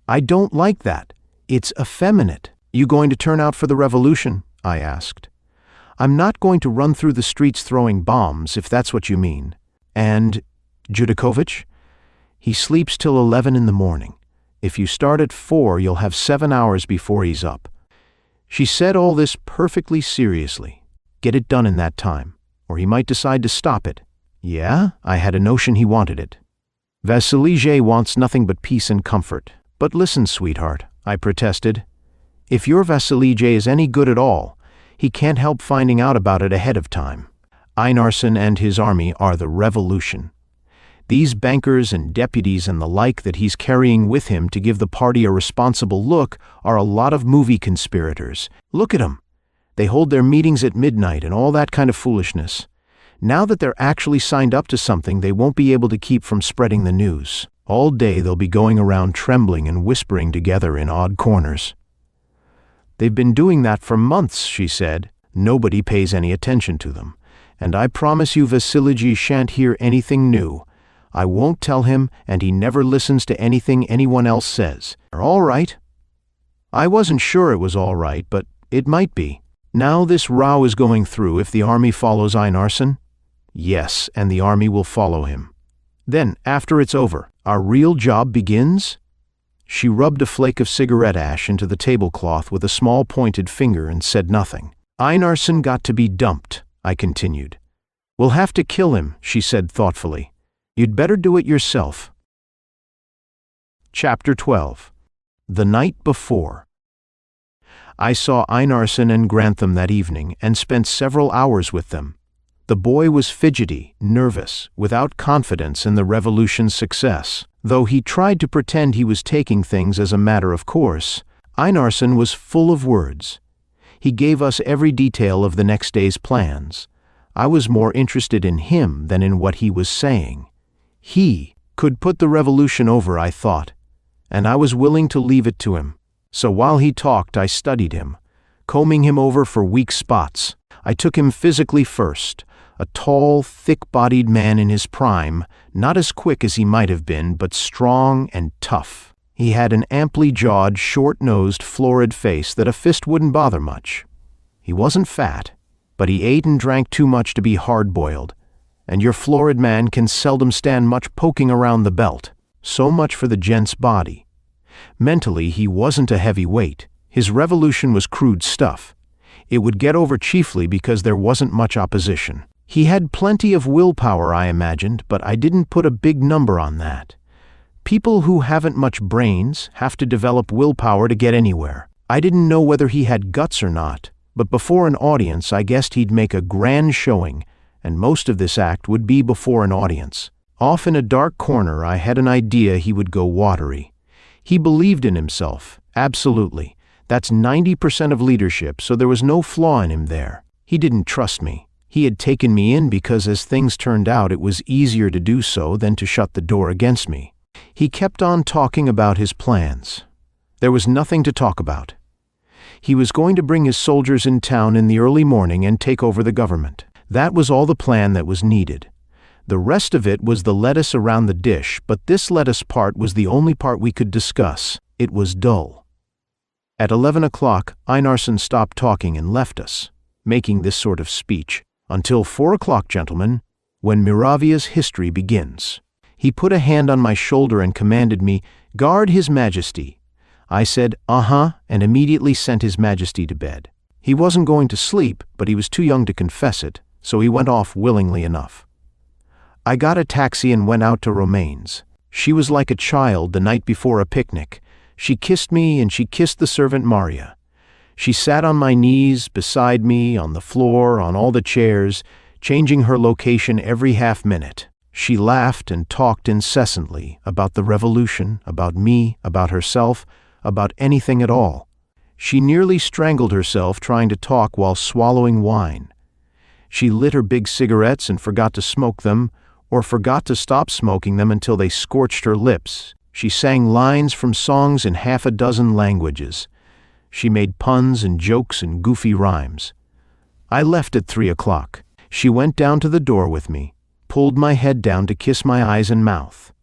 I don't like that. It's effeminate." "You going to turn out for the revolution?" I asked. "I'm not going to run through the streets throwing bombs, if that's what you mean." "And Judakovich?" "He sleeps till 11 in the morning. If you start at 4, you'll have 7 hours before he's up." She said all this perfectly seriously. Get it done in that time, or he might decide to stop it. Yeah, I had a notion he wanted it. Vasilije wants nothing but peace and comfort. "But listen, sweetheart," I protested. "If your Vasilije is any good at all, he can't help finding out about it ahead of time. Einarsson and his army are the revolution. These bankers and deputies and the like that he's carrying with him to give the party a responsible look are a lot of movie conspirators. Look at 'em. They hold their meetings at midnight and all that kind of foolishness. Now that they're actually signed up to something, they won't be able to keep from spreading the news. All day they'll be going around trembling and whispering together in odd corners." "They've been doing that for months," she said. "Nobody pays any attention to them. And I promise you Vasilije shan't hear anything new. I won't tell him, and he never listens to anything anyone else says. All right?" I wasn't sure it was all right, but it might be. Now this row is going through if the army follows Einarsson? Yes, and the army will follow him. Then, after it's over, our real job begins? She rubbed a flake of cigarette ash into the tablecloth with a small pointed finger and said nothing. "Einarsson got to be dumped," I continued. "We'll have to kill him," she said thoughtfully. "You'd better do it yourself." Chapter 12. The Night Before. I saw Einarsson and Grantham that evening and spent several hours with them. The boy was fidgety, nervous, without confidence in the revolution's success. Though he tried to pretend he was taking things as a matter of course, Einarsson was full of words. He gave us every detail of the next day's plans. I was more interested in him than in what he was saying. He could put the revolution over, I thought, and I was willing to leave it to him. So while he talked, I studied him, combing him over for weak spots. I took him physically first, a tall, thick-bodied man in his prime, not as quick as he might have been, but strong and tough. He had an amply jawed, short-nosed, florid face that a fist wouldn't bother much. He wasn't fat, but he ate and drank too much to be hard-boiled, and your florid man can seldom stand much poking around the belt. So much for the gent's body. Mentally, he wasn't a heavy weight. His revolution was crude stuff. It would get over chiefly because there wasn't much opposition. He had plenty of willpower, I imagined, but I didn't put a big number on that. People who haven't much brains have to develop willpower to get anywhere. I didn't know whether he had guts or not, but before an audience I guessed he'd make a grand showing, and most of this act would be before an audience. Off in a dark corner I had an idea he would go watery. He believed in himself, absolutely. That's 90% of leadership, so there was no flaw in him there. He didn't trust me. He had taken me in because as things turned out it was easier to do so than to shut the door against me. He kept on talking about his plans. There was nothing to talk about. He was going to bring his soldiers in town in the early morning and take over the government. That was all the plan that was needed. The rest of it was the lettuce around the dish, but this lettuce part was the only part we could discuss. It was dull. At 11 o'clock, Einarsson stopped talking and left us, making this sort of speech. "Until 4 o'clock, gentlemen, when Muravia's history begins." He put a hand on my shoulder and commanded me, "Guard His Majesty." I said, "Uh-huh," and immediately sent His Majesty to bed. He wasn't going to sleep, but he was too young to confess it, so he went off willingly enough. I got a taxi and went out to Romaine's. She was like a child the night before a picnic. She kissed me and she kissed the servant Maria. She sat on my knees, beside me, on the floor, on all the chairs, changing her location every half minute. She laughed and talked incessantly about the revolution, about me, about herself, about anything at all. She nearly strangled herself trying to talk while swallowing wine. She lit her big cigarettes and forgot to smoke them, or forgot to stop smoking them until they scorched her lips. She sang lines from songs in half a dozen languages. She made puns and jokes and goofy rhymes. I left at 3 o'clock. She went down to the door with me, pulled my head down to kiss my eyes and mouth.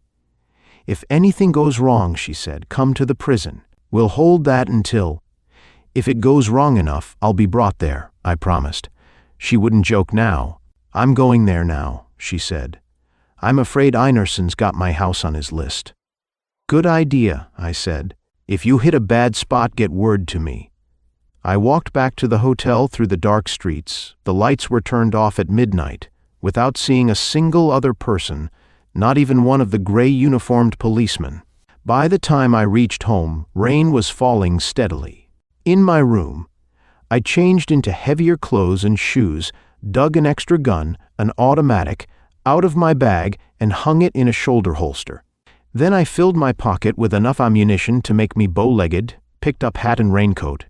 "If anything goes wrong," she said, "come to the prison. We'll hold that until—" "If it goes wrong enough, I'll be brought there," I promised. She wouldn't joke now. "I'm going there now," she said. "I'm afraid Einarson's got my house on his list." "Good idea," I said. "If you hit a bad spot, get word to me." I walked back to the hotel through the dark streets. The lights were turned off at midnight, without seeing a single other person, not even one of the gray-uniformed policemen. By the time I reached home, rain was falling steadily. In my room, I changed into heavier clothes and shoes, dug an extra gun, an automatic, out of my bag and hung it in a shoulder holster. Then I filled my pocket with enough ammunition to make me bow-legged, picked up hat and raincoat,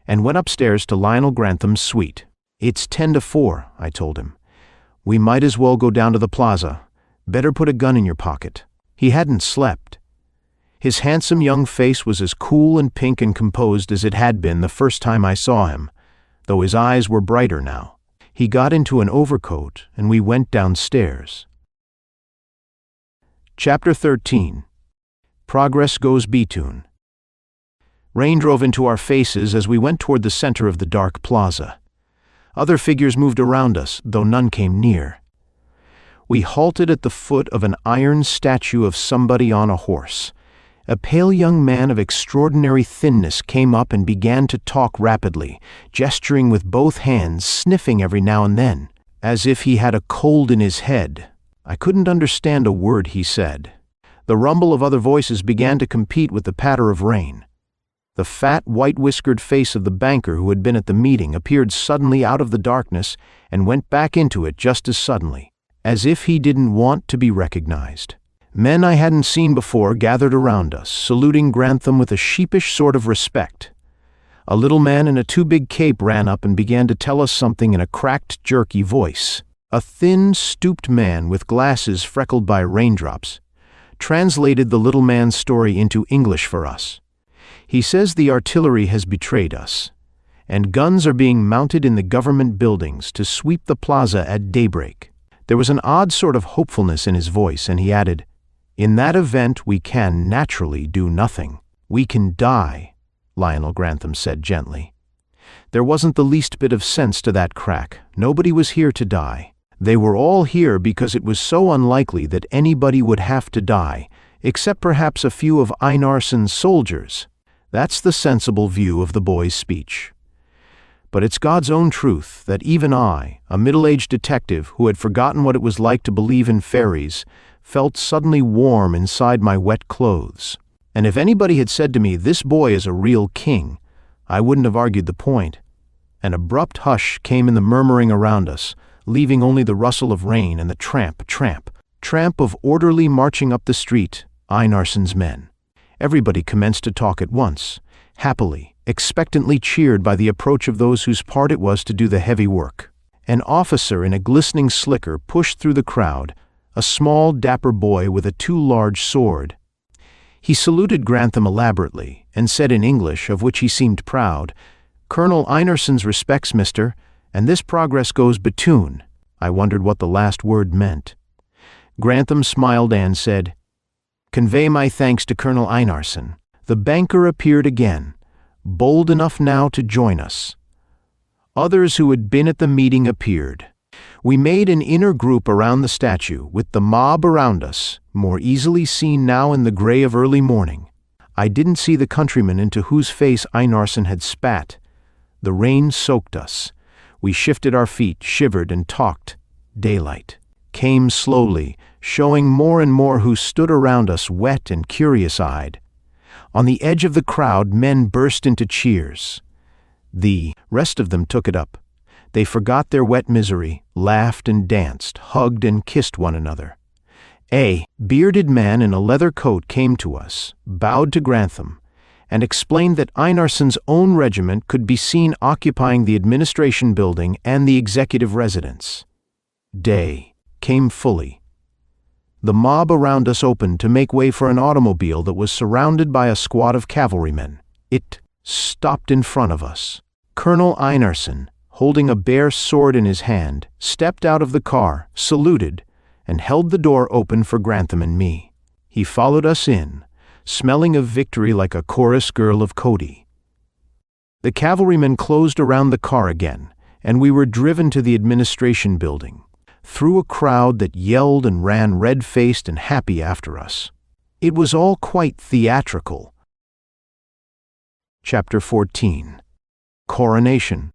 and went upstairs to Lionel Grantham's suite. "It's 10 to 4, I told him. "We might as well go down to the plaza. Better put a gun in your pocket." He hadn't slept. His handsome young face was as cool and pink and composed as it had been the first time I saw him, though his eyes were brighter now. He got into an overcoat, and we went downstairs. Chapter 13. Progress Goes B-Tune. Rain drove into our faces as we went toward the center of the dark plaza. Other figures moved around us, though none came near. We halted at the foot of an iron statue of somebody on a horse. A pale young man of extraordinary thinness came up and began to talk rapidly, gesturing with both hands, sniffing every now and then, as if he had a cold in his head. I couldn't understand a word he said. The rumble of other voices began to compete with the patter of rain. The fat, white-whiskered face of the banker who had been at the meeting appeared suddenly out of the darkness and went back into it just as suddenly, as if he didn't want to be recognized. Men I hadn't seen before gathered around us, saluting Grantham with a sheepish sort of respect. A little man in a too-big cape ran up and began to tell us something in a cracked, jerky voice. A thin, stooped man with glasses freckled by raindrops translated the little man's story into English for us. He says the artillery has betrayed us, and guns are being mounted in the government buildings to sweep the plaza at daybreak. There was an odd sort of hopefulness in his voice, and he added, "In that event, we can naturally do nothing. We can die," Lionel Grantham said gently. There wasn't the least bit of sense to that crack. Nobody was here to die. They were all here because it was so unlikely that anybody would have to die, except perhaps a few of Einarson's soldiers. That's the sensible view of the boy's speech. But it's God's own truth that even I, a middle-aged detective who had forgotten what it was like to believe in fairies, felt suddenly warm inside my wet clothes. And if anybody had said to me, "This boy is a real king," I wouldn't have argued the point. An abrupt hush came in the murmuring around us, leaving only the rustle of rain and the tramp, tramp, tramp of orderly marching up the street, Einarson's men. Everybody commenced to talk at once, happily, expectantly cheered by the approach of those whose part it was to do the heavy work. An officer in a glistening slicker pushed through the crowd, a small, dapper boy with a too large sword. He saluted Grantham elaborately and said in English, of which he seemed proud, "Colonel Einarson's respects, mister, and this progress goes B-Tune." I wondered what the last word meant. Grantham smiled and said, "Convey my thanks to Colonel Einarson." The banker appeared again, bold enough now to join us. Others who had been at the meeting appeared. We made an inner group around the statue, with the mob around us, more easily seen now in the gray of early morning. I didn't see the countryman into whose face Einarson had spat. The rain soaked us. We shifted our feet, shivered, and talked. Daylight came slowly, showing more and more who stood around us wet and curious-eyed. On the edge of the crowd, men burst into cheers. The rest of them took it up. They forgot their wet misery, laughed and danced, hugged and kissed one another. A bearded man in a leather coat came to us, bowed to Grantham, and explained that Einarson's own regiment could be seen occupying the administration building and the executive residence. Day came fully. The mob around us opened to make way for an automobile that was surrounded by a squad of cavalrymen. It stopped in front of us. Colonel Einarsson, holding a bare sword in his hand, stepped out of the car, saluted, and held the door open for Grantham and me. He followed us in, smelling of victory like a chorus girl of Cody. The cavalrymen closed around the car again, and we were driven to the administration building, through a crowd that yelled and ran red-faced and happy after us. It was all quite theatrical. Chapter 14. Coronation.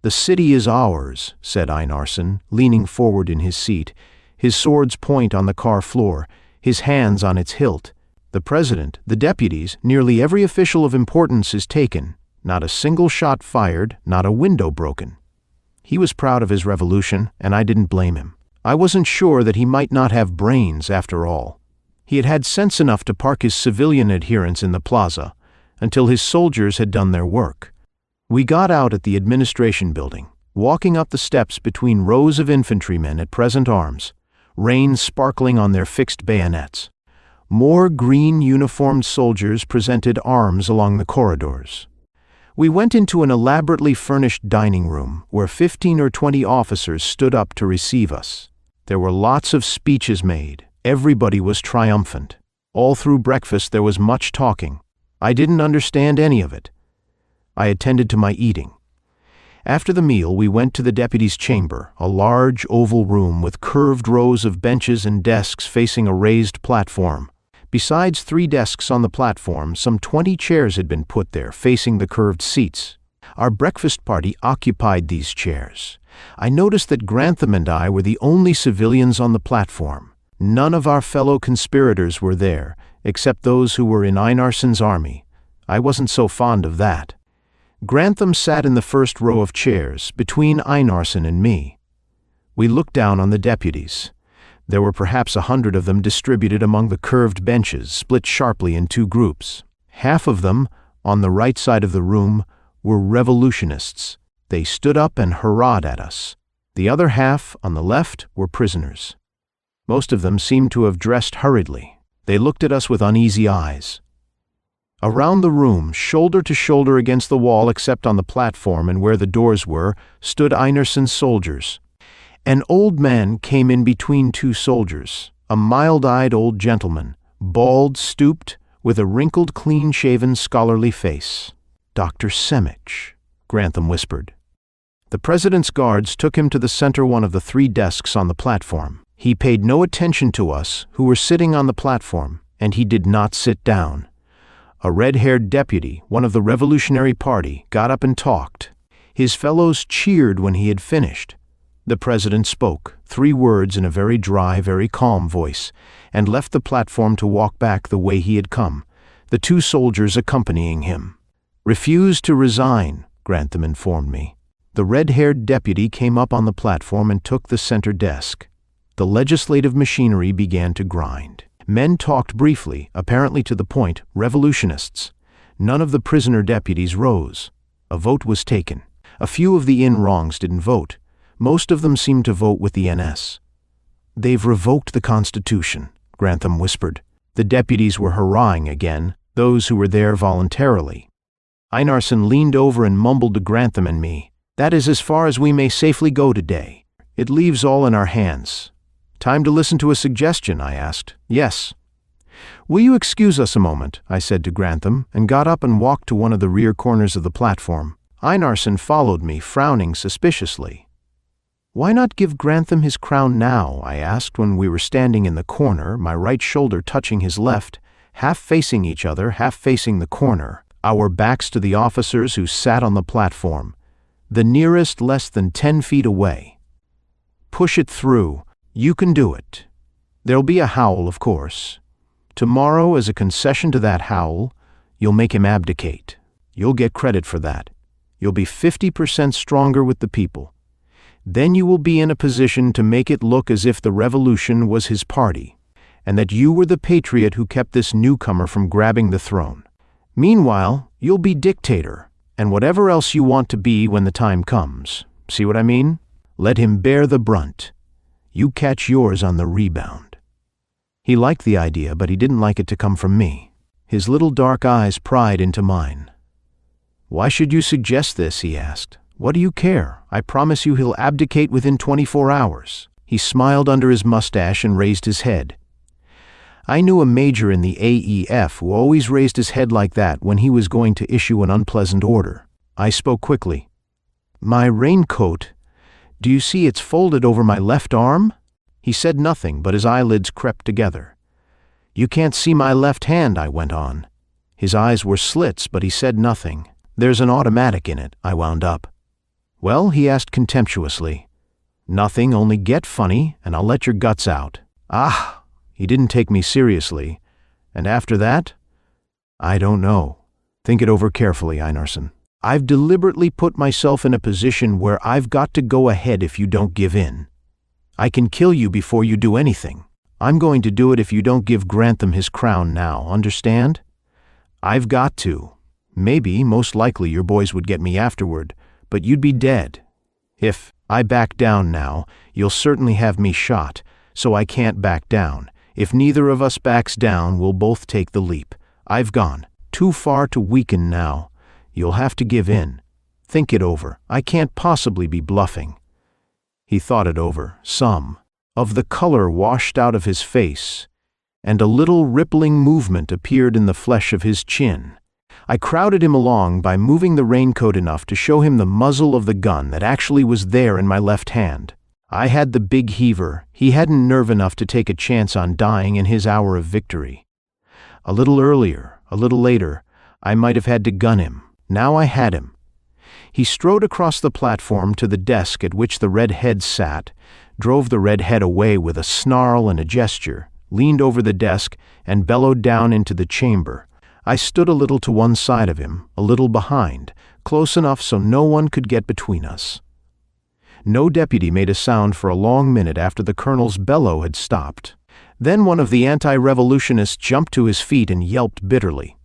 "The city is ours," said Einarsson, leaning forward in his seat, his sword's point on the car floor, his hands on its hilt. "The president, the deputies, nearly every official of importance is taken. Not a single shot fired, not a window broken." He was proud of his revolution, and I didn't blame him. I wasn't sure that he might not have brains after all. He had had sense enough to park his civilian adherents in the plaza until his soldiers had done their work. We got out at the administration building, walking up the steps between rows of infantrymen at present arms, rain sparkling on their fixed bayonets. More green uniformed soldiers presented arms along the corridors. We went into an elaborately furnished dining room where 15 or 20 officers stood up to receive us. There were lots of speeches made. Everybody was triumphant. All through breakfast there was much talking. I didn't understand any of it. I attended to my eating. After the meal, we went to the deputy's chamber, a large oval room with curved rows of benches and desks facing a raised platform. Besides 3 desks on the platform, some 20 chairs had been put there, facing the curved seats. Our breakfast party occupied these chairs. I noticed that Grantham and I were the only civilians on the platform. None of our fellow conspirators were there, except those who were in Einarsson's army. I wasn't so fond of that. Grantham sat in the first row of chairs, between Einarsson and me. We looked down on the deputies. There were perhaps 100 of them distributed among the curved benches, split sharply in 2 groups. Half of them, on the right side of the room, were revolutionists. They stood up and hurrahed at us. The other half, on the left, were prisoners. Most of them seemed to have dressed hurriedly. They looked at us with uneasy eyes. Around the room, shoulder to shoulder against the wall except on the platform and where the doors were, stood Einarsson's soldiers. An old man came in between 2 soldiers, a mild-eyed old gentleman, bald, stooped, with a wrinkled, clean-shaven, scholarly face. "Dr. Semich," Grantham whispered. The president's guards took him to the center one of the 3 desks on the platform. He paid no attention to us, who were sitting on the platform, and he did not sit down. A red-haired deputy, one of the Revolutionary Party, got up and talked. His fellows cheered when he had finished. The president spoke, 3 words in a very dry, very calm voice, and left the platform to walk back the way he had come, the 2 soldiers accompanying him. "Refuse to resign," Grantham informed me. The red-haired deputy came up on the platform and took the center desk. The legislative machinery began to grind. Men talked briefly, apparently to the point, revolutionists. None of the prisoner deputies rose. A vote was taken. A few of the in-wrongs didn't vote. Most of them seemed to vote with the NS. "They've revoked the Constitution," Grantham whispered. The deputies were hurrahing again, those who were there voluntarily. Einarsson leaned over and mumbled to Grantham and me, "That is as far as we may safely go today. It leaves all in our hands." "Time to listen to a suggestion?" I asked. "Yes." "Will you excuse us a moment?" I said to Grantham, and got up and walked to one of the rear corners of the platform. Einarsson followed me, frowning suspiciously. "Why not give Grantham his crown now?" I asked when we were standing in the corner, my right shoulder touching his left, half facing each other, half facing the corner, our backs to the officers who sat on the platform, the nearest less than 10 feet away. "Push it through. You can do it. There'll be a howl, of course. Tomorrow, as a concession to that howl, you'll make him abdicate. You'll get credit for that. You'll be 50% stronger with the people. Then you will be in a position to make it look as if the revolution was his party, and that you were the patriot who kept this newcomer from grabbing the throne. Meanwhile, you'll be dictator, and whatever else you want to be when the time comes. See what I mean? Let him bear the brunt. You catch yours on the rebound." He liked the idea, but he didn't like it to come from me. His little dark eyes pried into mine. "Why should you suggest this?" he asked. "What do you care? I promise you he'll abdicate within 24 hours. He smiled under his mustache and raised his head. I knew a major in the AEF who always raised his head like that when he was going to issue an unpleasant order. I spoke quickly. "My raincoat, do you see it's folded over my left arm?" He said nothing, but his eyelids crept together. "You can't see my left hand," I went on. His eyes were slits, but he said nothing. "There's an automatic in it," I wound up. "Well?" he asked contemptuously. "Nothing, only get funny, and I'll let your guts out." Ah! He didn't take me seriously. And after that? I don't know. Think it over carefully, Einarsson. I've deliberately put myself in a position where I've got to go ahead if you don't give in. I can kill you before you do anything. I'm going to do it if you don't give Grantham his crown now, understand? I've got to. Maybe, most likely, your boys would get me afterward, but you'd be dead. If I back down now, you'll certainly have me shot, so I can't back down. If neither of us backs down, we'll both take the leap. I've gone too far to weaken now. You'll have to give in. Think it over. I can't possibly be bluffing." He thought it over, some. Of the color washed out of his face, and a little rippling movement appeared in the flesh of his chin. I crowded him along by moving the raincoat enough to show him the muzzle of the gun that actually was there in my left hand. I had the big heaver. He hadn't nerve enough to take a chance on dying in his hour of victory. A little earlier, a little later, I might have had to gun him. Now I had him. He strode across the platform to the desk at which the red head sat, drove the red head away with a snarl and a gesture, leaned over the desk, and bellowed down into the chamber. I stood a little to one side of him, a little behind, close enough so no one could get between us. No deputy made a sound for a long minute after the colonel's bellow had stopped. Then one of the anti-revolutionists jumped to his feet and yelped bitterly.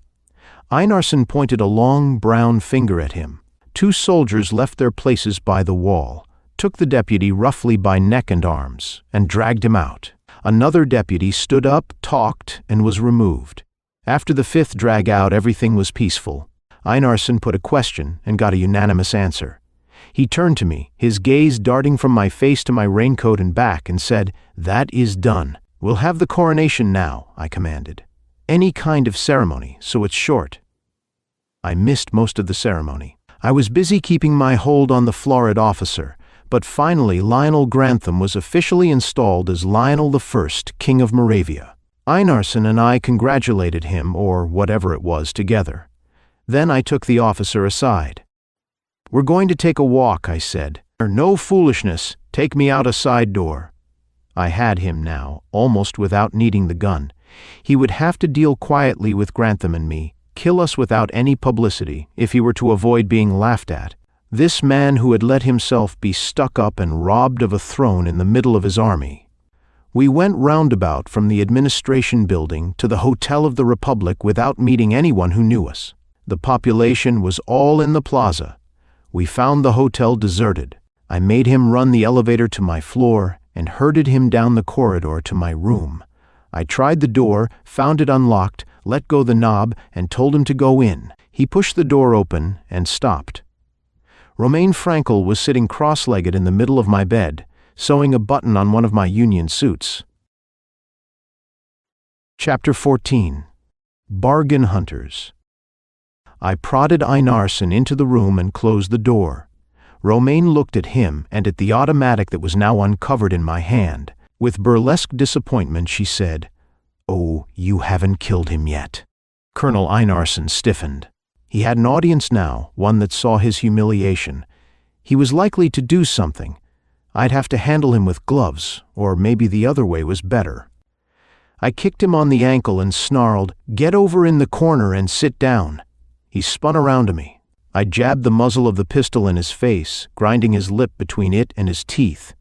Einarsson pointed a long brown finger at him. Two soldiers left their places by the wall, took the deputy roughly by neck and arms, and dragged him out. Another deputy stood up, talked, and was removed. After the fifth drag out, everything was peaceful. Einarsson put a question and got a unanimous answer. He turned to me, his gaze darting from my face to my raincoat and back, and said, "That is done. We'll have the coronation now," I commanded. "Any kind of ceremony, so it's short." I missed most of the ceremony. I was busy keeping my hold on the florid officer, but finally Lionel Grantham was officially installed as Lionel I, King of Muravia. Einarsson and I congratulated him, or whatever it was, together. Then I took the officer aside. "We're going to take a walk," I said. "No foolishness. Take me out a side door." I had him now, almost without needing the gun. He would have to deal quietly with Grantham and me, kill us without any publicity, if he were to avoid being laughed at. This man who had let himself be stuck up and robbed of a throne in the middle of his army. We went roundabout from the administration building to the Hotel of the Republic without meeting anyone who knew us. The population was all in the plaza. We found the hotel deserted. I made him run the elevator to my floor and herded him down the corridor to my room. I tried the door, found it unlocked, let go the knob, and told him to go in. He pushed the door open and stopped. Romain Frankel was sitting cross-legged in the middle of my bed, sewing a button on one of my union suits. Chapter 14. Bargain Hunters. I prodded Einarsson into the room and closed the door. Romain looked at him and at the automatic that was now uncovered in my hand. With burlesque disappointment, she said, "Oh, you haven't killed him yet." Colonel Einarsson stiffened. He had an audience now, one that saw his humiliation. He was likely to do something. I'd have to handle him with gloves, or maybe the other way was better. I kicked him on the ankle and snarled, "Get over in the corner and sit down." He spun around to me. I jabbed the muzzle of the pistol in his face, grinding his lip between it and his teeth.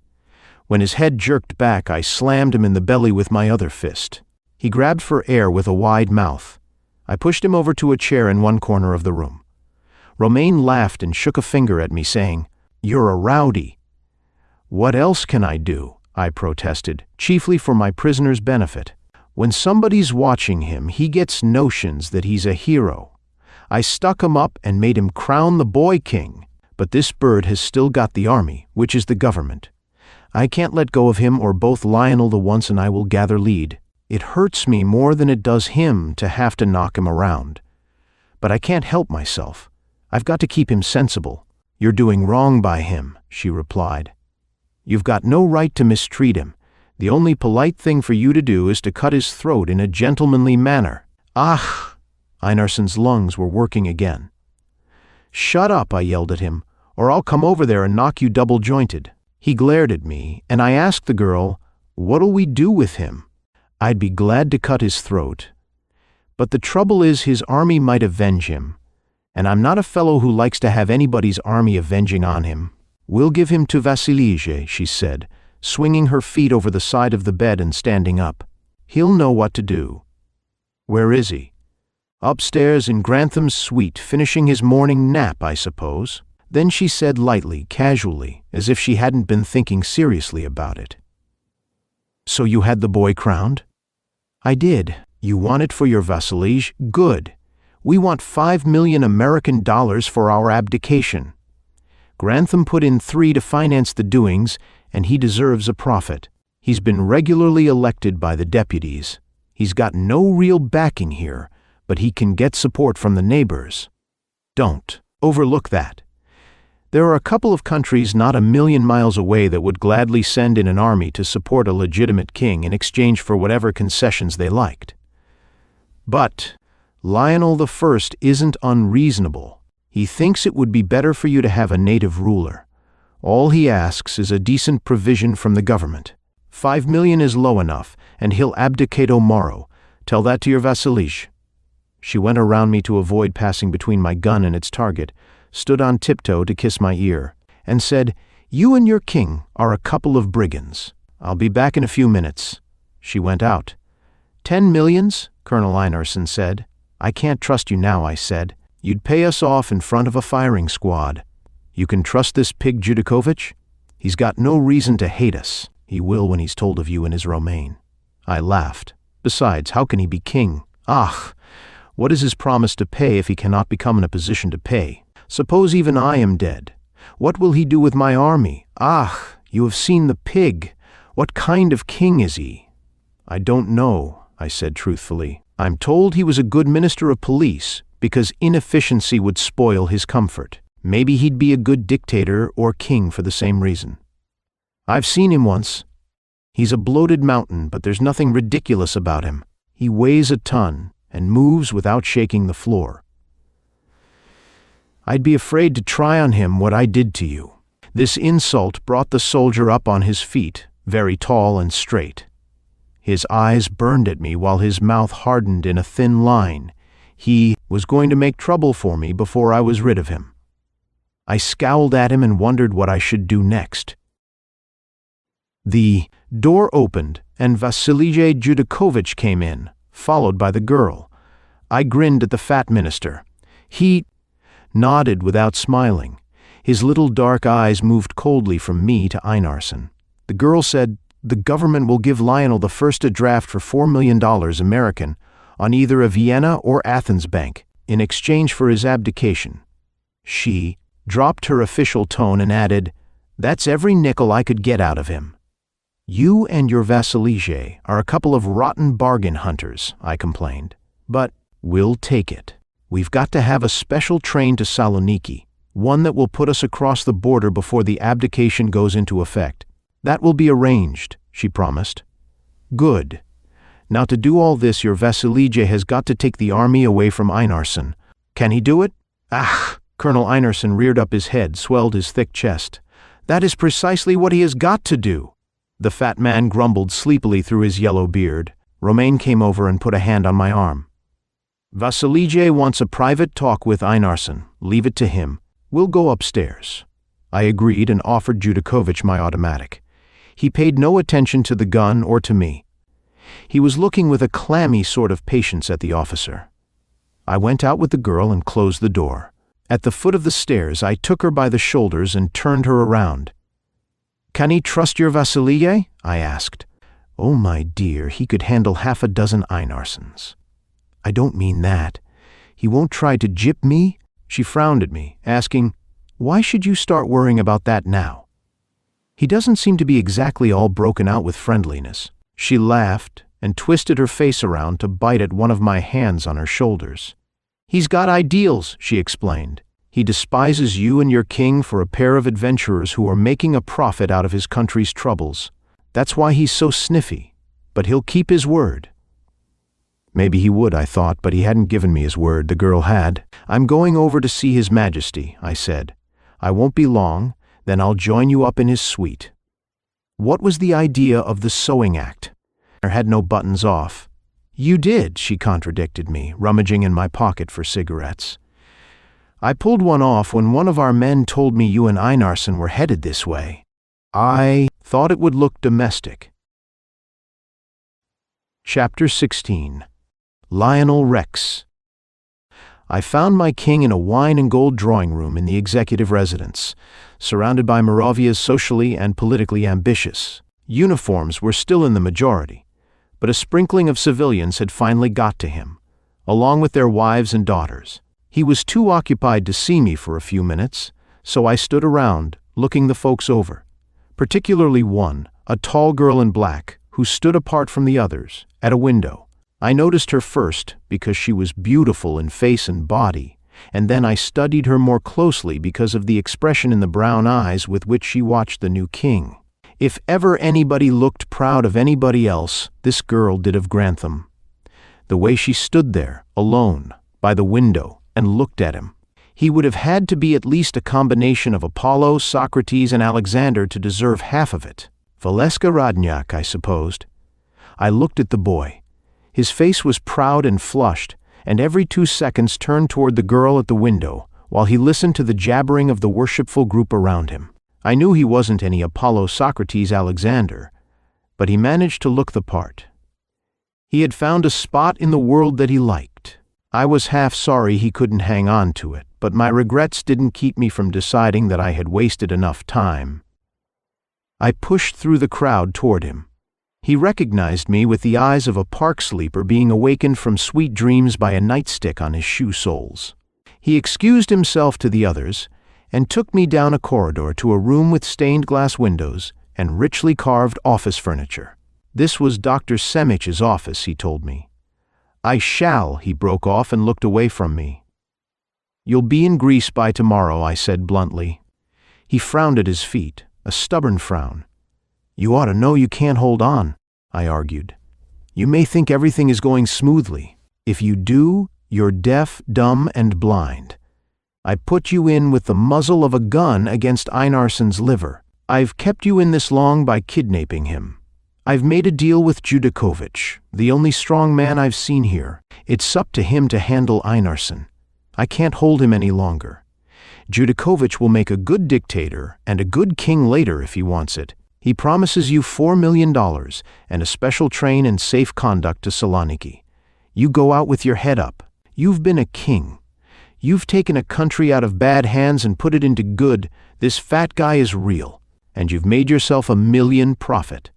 When his head jerked back, I slammed him in the belly with my other fist. He grabbed for air with a wide mouth. I pushed him over to a chair in one corner of the room. Romain laughed and shook a finger at me, saying, "You're a rowdy." "What else can I do?" I protested, chiefly for my prisoner's benefit. "When somebody's watching him, he gets notions that he's a hero. I stuck him up and made him crown the boy king. But this bird has still got the army, which is the government. I can't let go of him, or both Lionel the Once and I will gather lead. It hurts me more than it does him to have to knock him around. But I can't help myself. I've got to keep him sensible. You're doing wrong by him, she replied. You've got no right to mistreat him. The only polite thing for you to do is to cut his throat in a gentlemanly manner. Ah! Einarsson's lungs were working again. Shut up, I yelled at him, or I'll come over there and knock you double-jointed. He glared at me, and I asked the girl, what'll we do with him? I'd be glad to cut his throat. But the trouble is his army might avenge him, and I'm not a fellow who likes to have anybody's army avenging on him. We'll give him to Vassilije, she said, swinging her feet over the side of the bed and standing up. He'll know what to do. Where is he? Upstairs in Grantham's suite, finishing his morning nap, I suppose. Then she said lightly, casually, as if she hadn't been thinking seriously about it. So you had the boy crowned? I did. You want it for your vassalage? Good. We want $5 million American for our abdication. Grantham put in 3 to finance the doings, and he deserves a profit. He's been regularly elected by the deputies. He's got no real backing here, but he can get support from the neighbors. Don't overlook that. There are a couple of countries not a million miles away that would gladly send in an army to support a legitimate king in exchange for whatever concessions they liked. But Lionel I isn't unreasonable. He thinks it would be better for you to have a native ruler. All he asks is a decent provision from the government. $5 million is low enough, and he'll abdicate tomorrow. Tell that to your vassalage. She went around me to avoid passing between my gun and its target, stood on tiptoe to kiss my ear, and said, You and your king are a couple of brigands. I'll be back in a few minutes. She went out. 10 millions, Colonel Einarsson said. I can't trust you now, I said. You'd pay us off in front of a firing squad. You can trust this pig Judakovich? He's got no reason to hate us. He will when he's told of you and his Romaine. I laughed. Besides, how can he be king? Ah! What is his promise to pay if he cannot become in a position to pay? Suppose even I am dead. What will he do with my army? Ah! You have seen the pig. What kind of king is he? I don't know, I said truthfully. I'm told he was a good minister of police because inefficiency would spoil his comfort. Maybe he'd be a good dictator or king for the same reason. I've seen him once. He's a bloated mountain, but there's nothing ridiculous about him. He weighs a ton and moves without shaking the floor. I'd be afraid to try on him what I did to you. This insult brought the soldier up on his feet, very tall and straight. His eyes burned at me while his mouth hardened in a thin line. He was going to make trouble for me before I was rid of him. I scowled at him and wondered what I should do next. The door opened and Vassilije Judakovich came in, followed by the girl. I grinned at the fat minister. He nodded without smiling. His little dark eyes moved coldly from me to Einarsson. The girl said, The government will give Lionel I a draft for $4 million American on either a Vienna or Athens bank in exchange for his abdication. She dropped her official tone and added, That's every nickel I could get out of him. You and your vassalage are a couple of rotten bargain hunters, I complained. But we'll take it. We've got to have a special train to Saloniki, one that will put us across the border before the abdication goes into effect. That will be arranged, she promised. Good. Now to do all this, your vassalage has got to take the army away from Einarsson. Can he do it? Ah! Colonel Einarsson reared up his head, swelled his thick chest. That is precisely what he has got to do. The fat man grumbled sleepily through his yellow beard. Romaine came over and put a hand on my arm. Vassilije wants a private talk with Einarsson. Leave it to him. We'll go upstairs. I agreed and offered Judakovich my automatic. He paid no attention to the gun or to me. He was looking with a clammy sort of patience at the officer. I went out with the girl and closed the door. At the foot of the stairs, I took her by the shoulders and turned her around. Can he trust your vassalije? I asked. Oh, my dear, he could handle half a dozen Einarssons. I don't mean that. He won't try to gyp me?" She frowned at me, asking, "Why should you start worrying about that now? He doesn't seem to be exactly all broken out with friendliness." She laughed and twisted her face around to bite at one of my hands on her shoulders. "He's got ideals," she explained. "He despises you and your king for a pair of adventurers who are making a profit out of his country's troubles. That's why he's so sniffy. But he'll keep his word." Maybe he would, I thought, but he hadn't given me his word. The girl had. "I'm going over to see His Majesty," I said. "I won't be long, then I'll join you up in his suite." What was the idea of the sewing act? I had no buttons off. "You did," she contradicted me, rummaging in my pocket for cigarettes. "I pulled one off when one of our men told me you and Einarsson were headed this way. I thought it would look domestic." Chapter 16. Lionel Rex. I found my king in a wine and gold drawing room in the executive residence, surrounded by Muravia's socially and politically ambitious. Uniforms were still in the majority, but a sprinkling of civilians had finally got to him, along with their wives and daughters. He was too occupied to see me for a few minutes, so I stood around, looking the folks over, particularly one, a tall girl in black, who stood apart from the others, at a window. I noticed her first because she was beautiful in face and body, and then I studied her more closely because of the expression in the brown eyes with which she watched the new king. If ever anybody looked proud of anybody else, this girl did of Grantham. The way she stood there, alone, by the window, and looked at him. He would have had to be at least a combination of Apollo, Socrates, and Alexander to deserve half of it. Valeska Radnyak, I supposed. I looked at the boy. His face was proud and flushed, and every 2 seconds turned toward the girl at the window, while he listened to the jabbering of the worshipful group around him. I knew he wasn't any Apollo, Socrates, Alexander, but he managed to look the part. He had found a spot in the world that he liked. I was half sorry he couldn't hang on to it, but my regrets didn't keep me from deciding that I had wasted enough time. I pushed through the crowd toward him. He recognized me with the eyes of a park sleeper being awakened from sweet dreams by a nightstick on his shoe soles. He excused himself to the others and took me down a corridor to a room with stained glass windows and richly carved office furniture. This was Dr. Semich's office, he told me. "I shall," he broke off and looked away from me. "You'll be in Greece by tomorrow," I said bluntly. He frowned at his feet, a stubborn frown. "You ought to know you can't hold on," I argued. "You may think everything is going smoothly. If you do, you're deaf, dumb, and blind. I put you in with the muzzle of a gun against Einarsson's liver. I've kept you in this long by kidnapping him. I've made a deal with Judakovich, the only strong man I've seen here. It's up to him to handle Einarsson. I can't hold him any longer. Judakovich will make a good dictator and a good king later if he wants it. He promises you $4 million and a special train and safe conduct to Saloniki. You go out with your head up. You've been a king. You've taken a country out of bad hands and put it into good. This fat guy is real, and you've made yourself $1 million profit."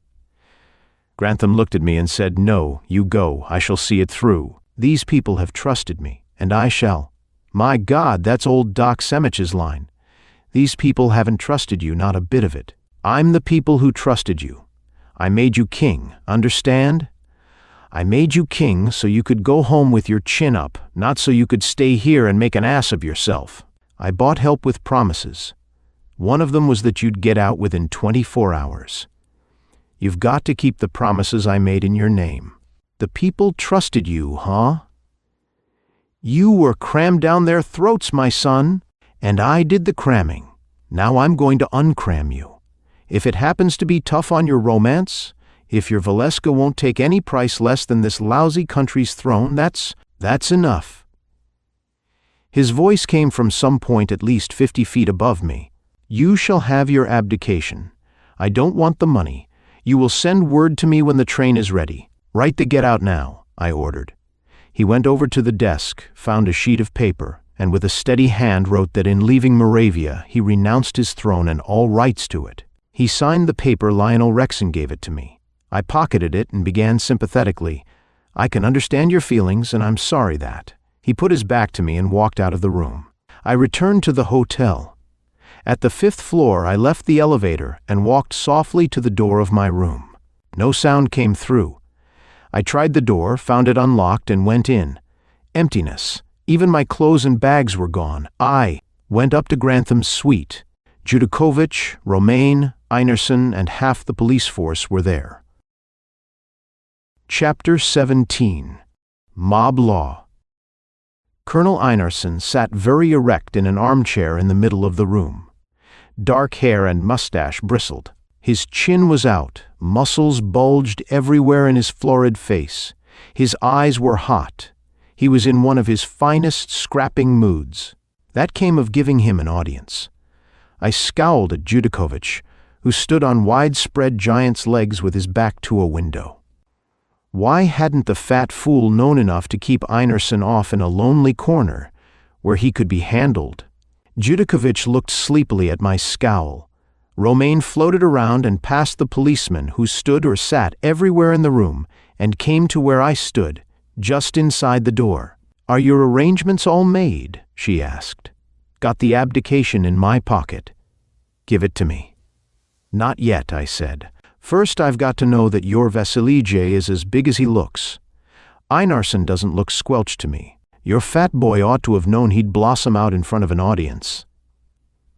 Grantham looked at me and said, "No, you go. I shall see it through. These people have trusted me, and I shall." My God, that's old Doc Semich's line. These people haven't trusted you, not a bit of it. I'm the people who trusted you. I made you king, understand? I made you king so you could go home with your chin up, not so you could stay here and make an ass of yourself. I bought help with promises. One of them was that you'd get out within 24 hours. You've got to keep the promises I made in your name. The people trusted you, huh? You were crammed down their throats, my son, and I did the cramming. Now I'm going to uncram you. If it happens to be tough on your romance, if your Valeska won't take any price less than this lousy country's throne, that's enough." His voice came from some point at least 50 feet above me. "You shall have your abdication. I don't want the money. You will send word to me when the train is ready. Write the get out now," I ordered. He went over to the desk, found a sheet of paper, and with a steady hand wrote that in leaving Muravia he renounced his throne and all rights to it. He signed the paper. Lionel Rexon gave it to me. I pocketed it and began sympathetically, "I can understand your feelings, and I'm sorry that. He put his back to me and walked out of the room. I returned to the hotel. At the 5th floor, I left the elevator and walked softly to the door of my room. No sound came through. I tried the door, found it unlocked, and went in. Emptiness. Even my clothes and bags were gone. I went up to Grantham's suite. Judakovich, Romain, Einarsson, and half the police force were there. Chapter 17. Mob Law. Colonel Einarsson sat very erect in an armchair in the middle of the room. Dark hair and mustache bristled. His chin was out, muscles bulged everywhere in his florid face. His eyes were hot. He was in one of his finest scrapping moods. That came of giving him an audience. I scowled at Judakovich, who stood on widespread giant's legs with his back to a window. Why hadn't the fat fool known enough to keep Einarsson off in a lonely corner, where he could be handled? Judakovich looked sleepily at my scowl. Romain floated around and past the policemen who stood or sat everywhere in the room and came to where I stood, just inside the door. "Are your arrangements all made?" she asked. "Got the abdication in my pocket." "Give it to me." "Not yet," I said. "First I've got to know that your Vasilije is as big as he looks. Einarsson doesn't look squelch to me. Your fat boy ought to have known he'd blossom out in front of an audience."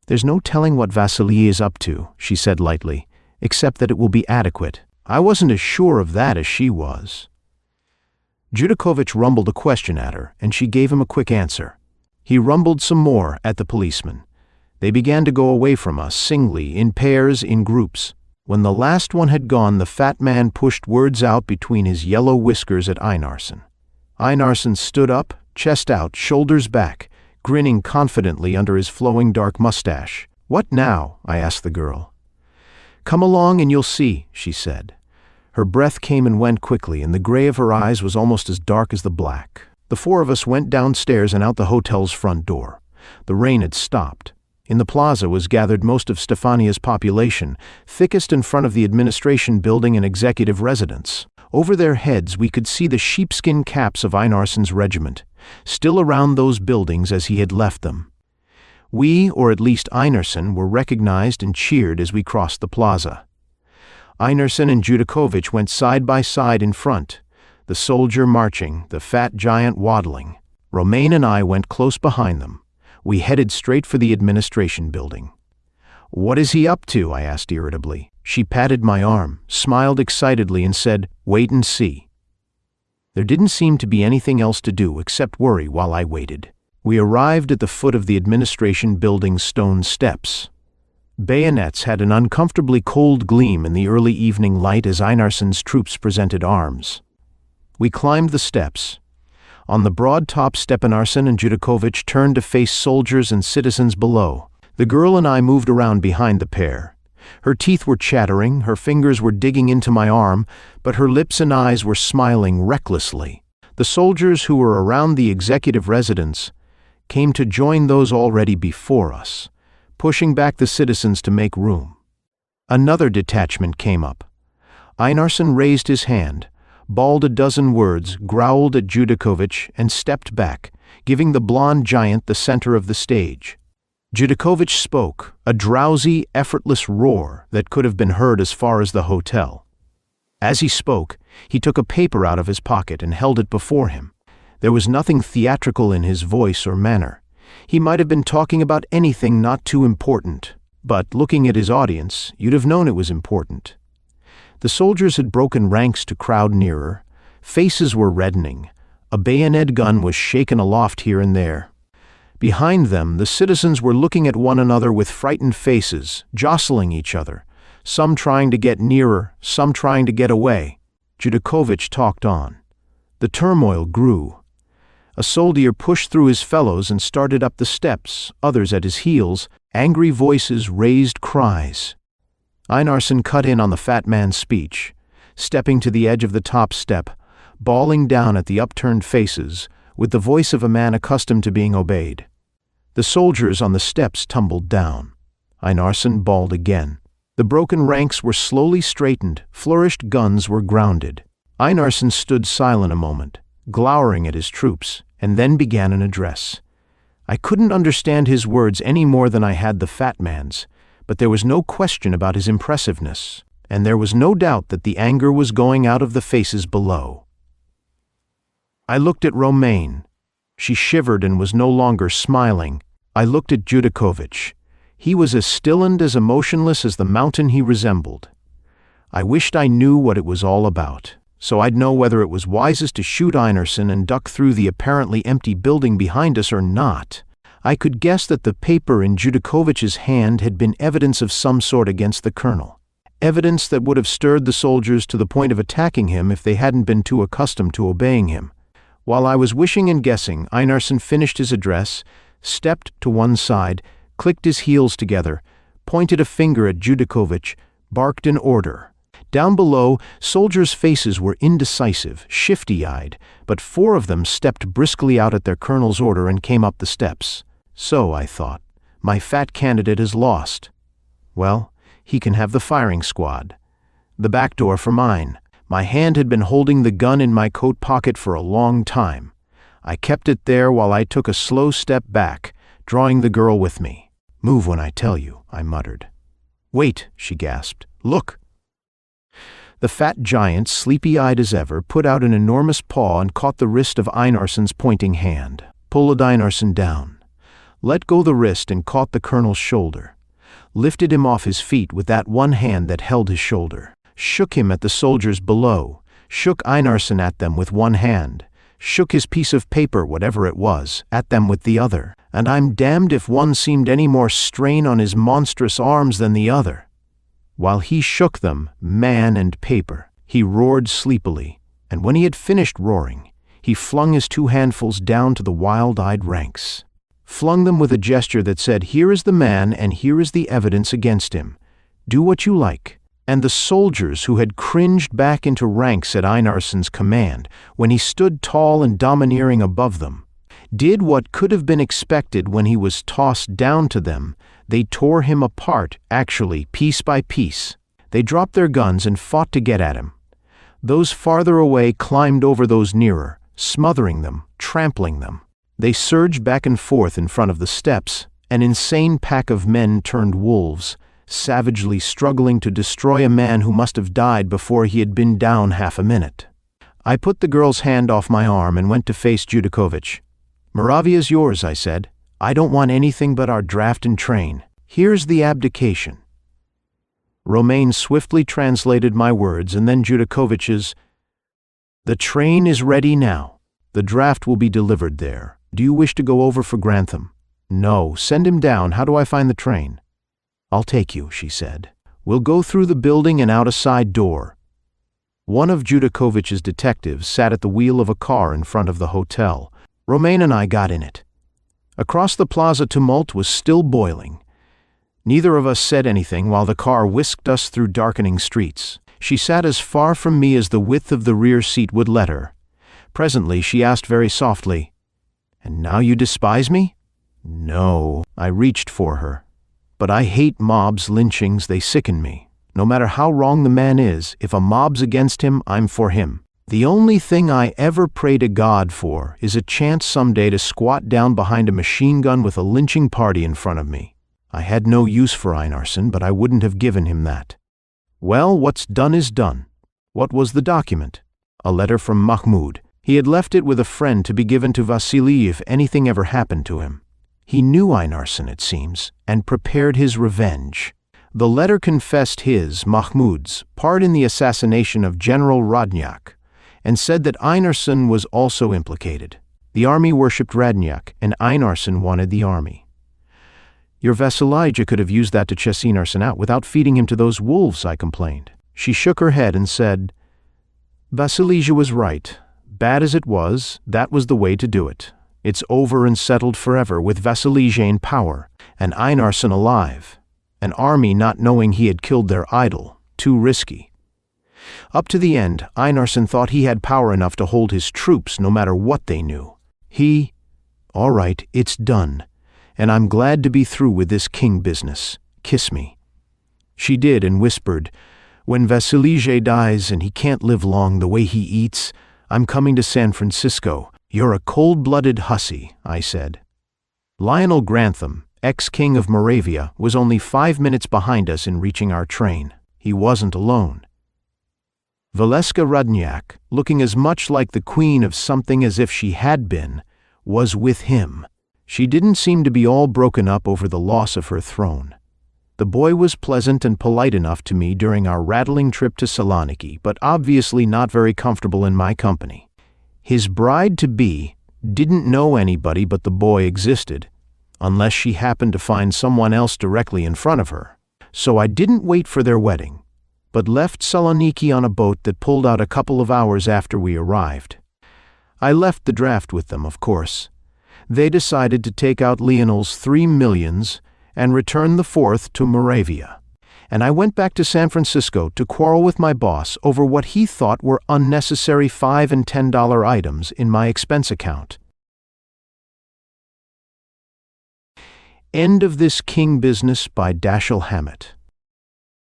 "There's no telling what Vasilije is up to," she said lightly, "except that it will be adequate." I wasn't as sure of that as she was. Judakovich rumbled a question at her, and she gave him a quick answer. He rumbled some more at the policeman. They began to go away from us, singly, in pairs, in groups. When the last one had gone, the fat man pushed words out between his yellow whiskers at Einarsson. Einarsson stood up, chest out, shoulders back, grinning confidently under his flowing dark mustache. "What now?" I asked the girl. "Come along and you'll see," she said. Her breath came and went quickly, and the gray of her eyes was almost as dark as the black. The four of us went downstairs and out the hotel's front door. The rain had stopped. In the plaza was gathered most of Stefania's population, thickest in front of the administration building and executive residence. Over their heads we could see the sheepskin caps of Einarsson's regiment, still around those buildings as he had left them. We, or at least Einarsson, were recognized and cheered as we crossed the plaza. Einarsson and Judakovich went side by side in front, the soldier marching, the fat giant waddling. Romain and I went close behind them. We headed straight for the administration building. "What is he up to?" I asked irritably. She patted my arm, smiled excitedly, and said, "Wait and see." There didn't seem to be anything else to do except worry while I waited. We arrived at the foot of the administration building's stone steps. Bayonets had an uncomfortably cold gleam in the early evening light as Einarsson's troops presented arms. We climbed the steps. On the broad top step, Einarsson and Judakovich turned to face soldiers and citizens below. The girl and I moved around behind the pair. Her teeth were chattering, her fingers were digging into my arm, but her lips and eyes were smiling recklessly. The soldiers who were around the executive residence came to join those already before us, pushing back the citizens to make room. Another detachment came up. Einarsson raised his hand, bawled a dozen words, growled at Judakovich, and stepped back, giving the blond giant the center of the stage. Judakovich spoke, a drowsy, effortless roar that could have been heard as far as the hotel. As he spoke, he took a paper out of his pocket and held it before him. There was nothing theatrical in his voice or manner. He might have been talking about anything not too important, but looking at his audience, you'd have known it was important. The soldiers had broken ranks to crowd nearer. Faces were reddening. A bayonet gun was shaken aloft here and there. Behind them, the citizens were looking at one another with frightened faces, jostling each other, some trying to get nearer, some trying to get away. Judakovich talked on. The turmoil grew. A soldier pushed through his fellows and started up the steps, others at his heels. Angry voices raised cries. Einarsson cut in on the fat man's speech, stepping to the edge of the top step, bawling down at the upturned faces, with the voice of a man accustomed to being obeyed. The soldiers on the steps tumbled down. Einarsson bawled again. The broken ranks were slowly straightened, flourished guns were grounded. Einarsson stood silent a moment, glowering at his troops, and then began an address. I couldn't understand his words any more than I had the fat man's, but there was no question about his impressiveness, and there was no doubt that the anger was going out of the faces below. I looked at Romaine. She shivered and was no longer smiling. I looked at Judakovich. He was as still and as emotionless as the mountain he resembled. I wished I knew what it was all about, so I'd know whether it was wisest to shoot Einarsson and duck through the apparently empty building behind us or not. I could guess that the paper in Judakovich's hand had been evidence of some sort against the colonel. Evidence that would have stirred the soldiers to the point of attacking him if they hadn't been too accustomed to obeying him. While I was wishing and guessing, Einarsson finished his address, stepped to one side, clicked his heels together, pointed a finger at Judakovich, barked an order. Down below, soldiers' faces were indecisive, shifty-eyed, but 4 of them stepped briskly out at their colonel's order and came up the steps. So, I thought, my fat candidate is lost. Well, he can have the firing squad. The back door for mine. My hand had been holding the gun in my coat pocket for a long time. I kept it there while I took a slow step back, drawing the girl with me. "Move when I tell you," I muttered. "Wait," she gasped. "Look." The fat giant, sleepy-eyed as ever, put out an enormous paw and caught the wrist of Einarsson's pointing hand, pulled Einarsson down, let go the wrist and caught the colonel's shoulder, lifted him off his feet with that one hand that held his shoulder, shook him at the soldiers below, shook Einarsson at them with one hand, shook his piece of paper, whatever it was, at them with the other, and I'm damned if one seemed any more strain on his monstrous arms than the other. While he shook them, man and paper, he roared sleepily, and when he had finished roaring, he flung his 2 handfuls down to the wild-eyed ranks. Flung them with a gesture that said, "Here is the man and here is the evidence against him. Do what you like." And the soldiers who had cringed back into ranks at Einarsson's command, when he stood tall and domineering above them, did what could have been expected when he was tossed down to them. They tore him apart, actually, piece by piece. They dropped their guns and fought to get at him. Those farther away climbed over those nearer, smothering them, trampling them. They surged back and forth in front of the steps, an insane pack of men turned wolves, savagely struggling to destroy a man who must have died before he had been down half a minute. I put the girl's hand off my arm and went to face Judakovich. "Muravia's yours," I said. "I don't want anything but our draft and train. Here's the abdication." Romaine swiftly translated my words and then Judakovich's. "The train is ready now. The draft will be delivered there. Do you wish to go over for Grantham?" "No, send him down. How do I find the train?" "I'll take you," she said. "We'll go through the building and out a side door." One of Judakovich's detectives sat at the wheel of a car in front of the hotel. Romaine and I got in it. Across the plaza, tumult was still boiling. Neither of us said anything while the car whisked us through darkening streets. She sat as far from me as the width of the rear seat would let her. Presently she asked very softly, "And now you despise me?" "No." I reached for her. "But I hate mobs, lynchings, they sicken me. No matter how wrong the man is, if a mob's against him, I'm for him. The only thing I ever pray to God for is a chance someday to squat down behind a machine gun with a lynching party in front of me. I had no use for Einarsson, but I wouldn't have given him that." "Well, what's done is done." "What was the document?" "A letter from Mahmoud. He had left it with a friend to be given to Vasily if anything ever happened to him. He knew Einarsson, it seems, and prepared his revenge. The letter confessed his, Mahmoud's, part in the assassination of General Radnyak, and said that Einarsson was also implicated. The army worshipped Radnyak, and Einarsson wanted the army. Your Vasilija could have used that to chase Einarsson out without feeding him to those wolves, I complained. She shook her head and said, Vasilija was right. Bad as it was, that was the way to do it. It's over and settled forever with Vasilija in power, and Einarsson alive. An army not knowing he had killed their idol. Too risky. Up to the end, Einarsson thought he had power enough to hold his troops no matter what they knew. All right, it's done, and I'm glad to be through with this king business. Kiss me. She did and whispered, When Vasilija dies and he can't live long the way he eats, I'm coming to San Francisco. "You're a cold-blooded hussy," I said. Lionel Grantham, ex-king of Muravia, was only 5 minutes behind us in reaching our train. He wasn't alone. Valeska Rudniak, looking as much like the queen of something as if she had been, was with him. She didn't seem to be all broken up over the loss of her throne. The boy was pleasant and polite enough to me during our rattling trip to Saloniki, but obviously not very comfortable in my company. His bride-to-be didn't know anybody but the boy existed, unless she happened to find someone else directly in front of her. So I didn't wait for their wedding, but left Saloniki on a boat that pulled out a couple of hours after we arrived. I left the draft with them, of course. They decided to take out Lionel's 3 millions and return the fourth to Muravia. And I went back to San Francisco to quarrel with my boss over what he thought were unnecessary $5 and $10 items in my expense account. End of this King Business by Dashiell Hammett.